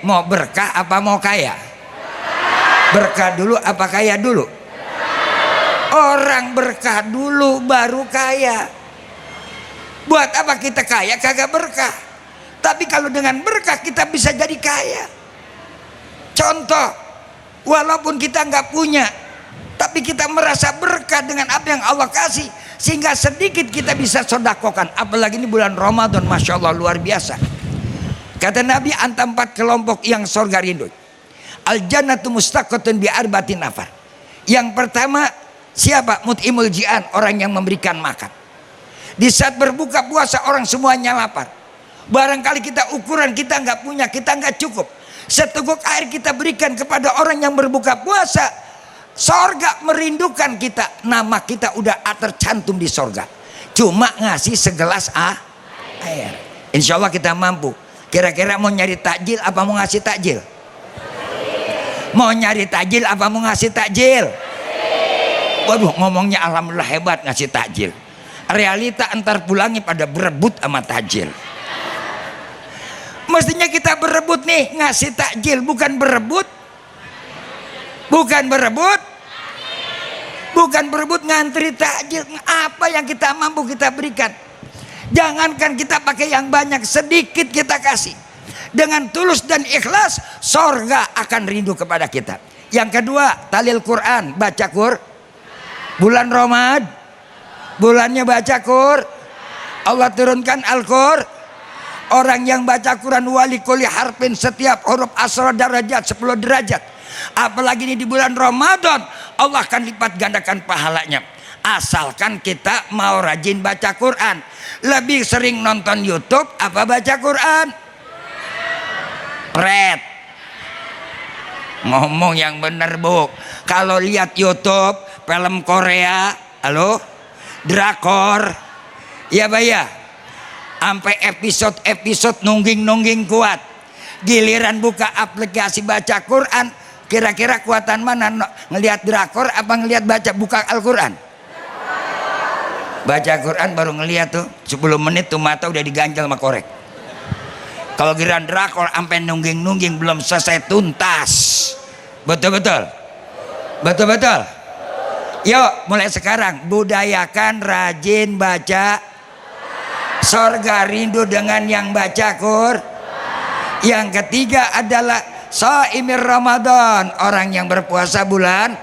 Mau berkah apa mau kaya? Berkah dulu apa kaya dulu? Orang berkah dulu baru kaya. Buat apa kita kaya kagak berkah? Tapi kalau dengan berkah kita bisa jadi kaya. Contoh, walaupun kita nggak punya, tapi kita merasa berkah dengan apa yang Allah kasih, sehingga sedikit kita bisa sodakokan. Apalagi ini bulan Ramadan, Masya Allah luar biasa. Kata Nabi, antara 4 kelompok yang surga rindu. Al jannatu mustaqatun bi arba'atin nafar. Yang pertama siapa? Mut'imul ji'an, orang yang memberikan makan. Di saat berbuka puasa orang semuanya lapar. Barangkali kita ukuran kita nggak punya, kita nggak cukup. Seteguk air kita berikan kepada orang yang berbuka puasa, sorga merindukan kita. Nama kita udah tercantum di sorga. Cuma ngasih segelas air. Insya Allah kita mampu. Kira-kira mau nyari takjil apa mau ngasih takjil? Mau nyari takjil apa mau ngasih takjil? Waduh, ngomongnya alhamdulillah hebat ngasih takjil. Realita antar pulangnya pada berebut sama takjil. Mestinya kita berebut nih ngasih takjil, bukan berebut. Bukan berebut ngantri takjil. Apa yang kita mampu kita berikan. Jangankan kita pakai yang banyak, sedikit kita kasih. Dengan tulus dan ikhlas, sorga akan rindu kepada kita. Yang kedua, talil Quran, baca bulan Ramadan, bulannya baca Allah turunkan Al-Qur. Orang yang baca Quran wali kulli harfin, setiap huruf asra derajat 10 derajat. Apalagi ini di bulan Ramadan, Allah akan lipat gandakan pahalanya. Asalkan kita mau rajin baca Quran. Lebih sering nonton YouTube apa baca Quran? Red. Ngomong yang bener, Bu. Kalau lihat YouTube film Korea, halo, drakor, ya Pak ya, sampai episode nungging kuat. Giliran buka aplikasi baca Quran, kira-kira kuatan mana? Ngelihat drakor apa ngelihat buka Al-Quran? Baca Quran baru ngelihat tuh 10 menit tuh mata udah diganjal sama korek. Kalau giliran drakor sampai nungging belum selesai tuntas. Betul. Yuk mulai sekarang budayakan rajin baca. Sorga rindu dengan yang baca Quran. Yang ketiga adalah shaimir Ramadan, orang yang berpuasa bulan.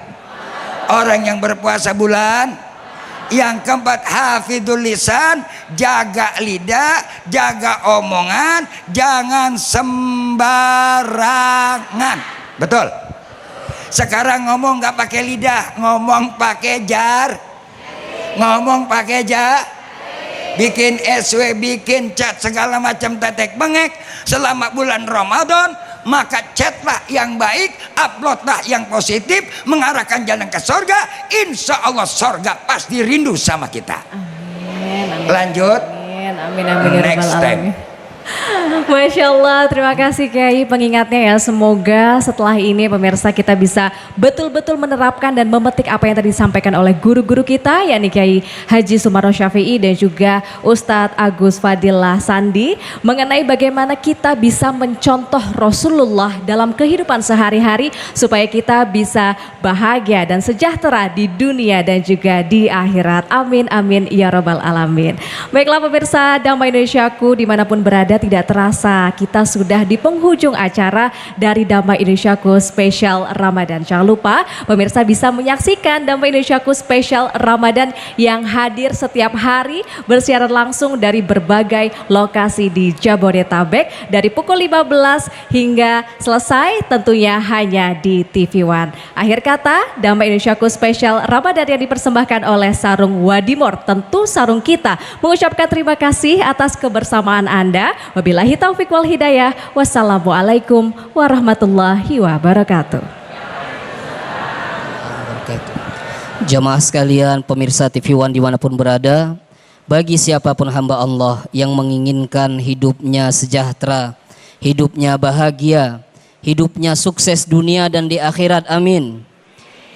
Yang keempat, hafidul lisan, jaga lidah, jaga omongan, jangan sembarangan. Betul. Sekarang ngomong nggak pakai lidah, ngomong pakai bikin SW, bikin chat, segala macam tetek bengek selama bulan Ramadan. Maka chatlah yang baik, uploadlah yang positif, mengarahkan jalan ke sorga. Insya Allah sorga pasti rindu sama kita. Amin. Lanjut. Amin. Next time. Masya Allah, terima kasih Kiai pengingatnya ya. Semoga setelah ini pemirsa kita bisa betul-betul menerapkan dan memetik apa yang tadi disampaikan oleh guru-guru kita, yakni Kiai Haji Sumarno Syafi'i dan juga Ustadz Agus Fadillah Sandi, mengenai bagaimana kita bisa mencontoh Rasulullah dalam kehidupan sehari-hari supaya kita bisa bahagia dan sejahtera di dunia dan juga di akhirat. Amin amin ya rabbal alamin. Baiklah pemirsa Damai Indonesiaku dimanapun berada, tidak terasa kita sudah di penghujung acara dari Damai Indonesiaku Spesial Ramadan. Jangan lupa pemirsa bisa menyaksikan Damai Indonesiaku Spesial Ramadan yang hadir setiap hari bersiaran langsung dari berbagai lokasi di Jabodetabek dari pukul 15 hingga selesai tentunya hanya di TV One. Akhir kata, Damai Indonesiaku Spesial Ramadan yang dipersembahkan oleh Sarung Wadimor, tentu sarung kita, mengucapkan terima kasih atas kebersamaan Anda. Wabillahi taufiq wal hidayah. Wassalamualaikum warahmatullahi wabarakatuh. Jamaah sekalian, pemirsa TV One dimanapun berada, bagi siapapun hamba Allah yang menginginkan hidupnya sejahtera, hidupnya bahagia, hidupnya sukses dunia dan di akhirat, amin,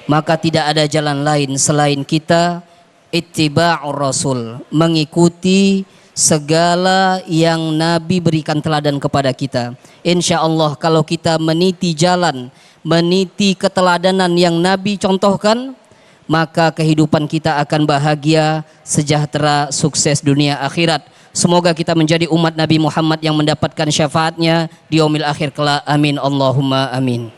maka tidak ada jalan lain selain kita ittiba'ur rasul, mengikuti segala yang Nabi berikan teladan kepada kita. Insya Allah kalau kita meniti jalan, meniti keteladanan yang Nabi contohkan, maka kehidupan kita akan bahagia, sejahtera, sukses dunia akhirat. Semoga kita menjadi umat Nabi Muhammad yang mendapatkan syafaatnya di yaumil akhir kelak. Amin Allahumma amin.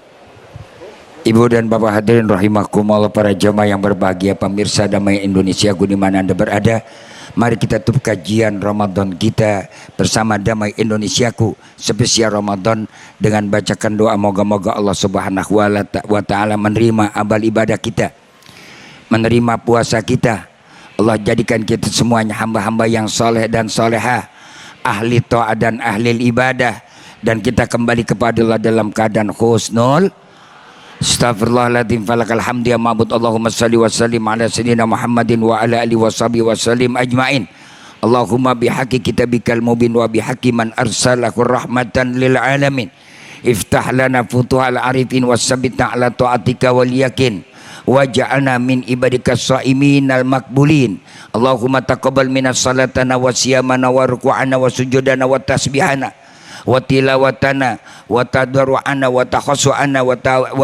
Ibu dan Bapak hadirin rahimakumullah, para jamaah yang berbahagia, pemirsa Damai Indonesia di mana Anda berada. Mari kita tutup kajian Ramadan kita bersama Damai Indonesiaku spesial Ramadan dengan bacakan doa. Moga-moga Allah Subhanahu wa Ta'ala menerima amal ibadah kita, menerima puasa kita. Allah jadikan kita semuanya hamba-hamba yang soleh dan solehah, ahli ta'at dan ahli ibadah, dan kita kembali kepada Allah dalam keadaan husnul. Astaghfirullahaladzim, falakal hamdi ya ma'bud. Allahumma salli wa sallim ala sayyidina Muhammadin wa ala alihi wa sahbihi wa sallim ajma'in. Allahumma bihaqi kitabikal mubin wa bihaqi man arsalahu rahmatan lil alamin. Iftah lana futuhal arifin wa sabitna ala ta'atika wal yakin. Waja'alna min ibadika sa'imin al makbulin. Allahumma taqabbal minas salatana wa siyamana wa ruku'ana wa sujudana wa tasbihana wa tilawatana wa tadarru'ana wa takhassu'ana wa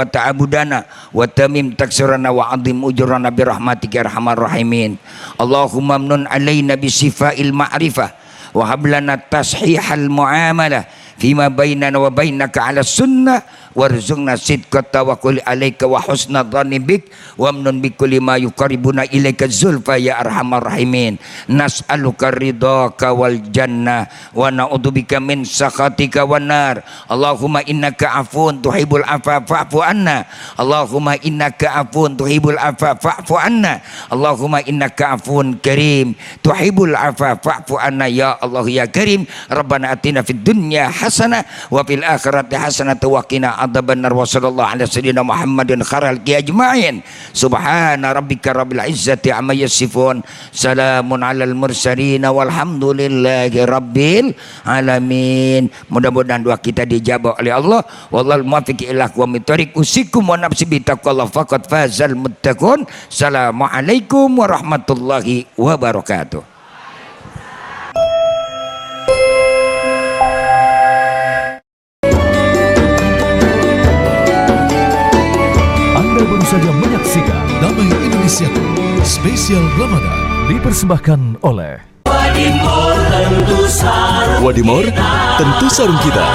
ta'abudana wa tamim taksirana wa azim ujurana birahmatika arhamar rahimin. Allahumma mnun alaina bisifa'il ma'rifah wa hablana tashihal muamalah fima bainana wa bainaka ala sunnah warzuqna sidqa tawakkul alaika wa husna dhanni bik wa amnun bi kulli ma yuqarribuna ilaika zulfa ya arhamar rahimin. Nas'aluka ridhaka wal jannah wa na'udzubika min sakhatika wan nar. Allahumma innaka afun tuhibbul afwa fa'fu anna. Allahumma innaka afun tuhibbul afwa fa'fu anna. Allahumma innaka afun karim tuhibbul afwa fa'fu anna ya Allah ya karim. Rabbana atina fid dunya hasanah wa fil akhirati hasanah wa qina adzabannar. Wa sallallahu ala sayyidina Muhammadin khairil ajma'in. Subhana rabbika rabbil izzati amma yasifun. Salamun alal mursalin walhamdulillahi rabbil alamin. Mudah-mudahan doa kita dijawab oleh Allah. Wallahul muwaffiq ila aqwamit thoriq. Usikum wa nafsi bi taqwallah faqad fazal muttaqun. Assalamualaikum warahmatullahi wabarakatuh. Anda baru saja menyaksikan Damai Indonesiaku, spesial Ramadan. dipersembahkan oleh Wadimor, tentu sarung kita.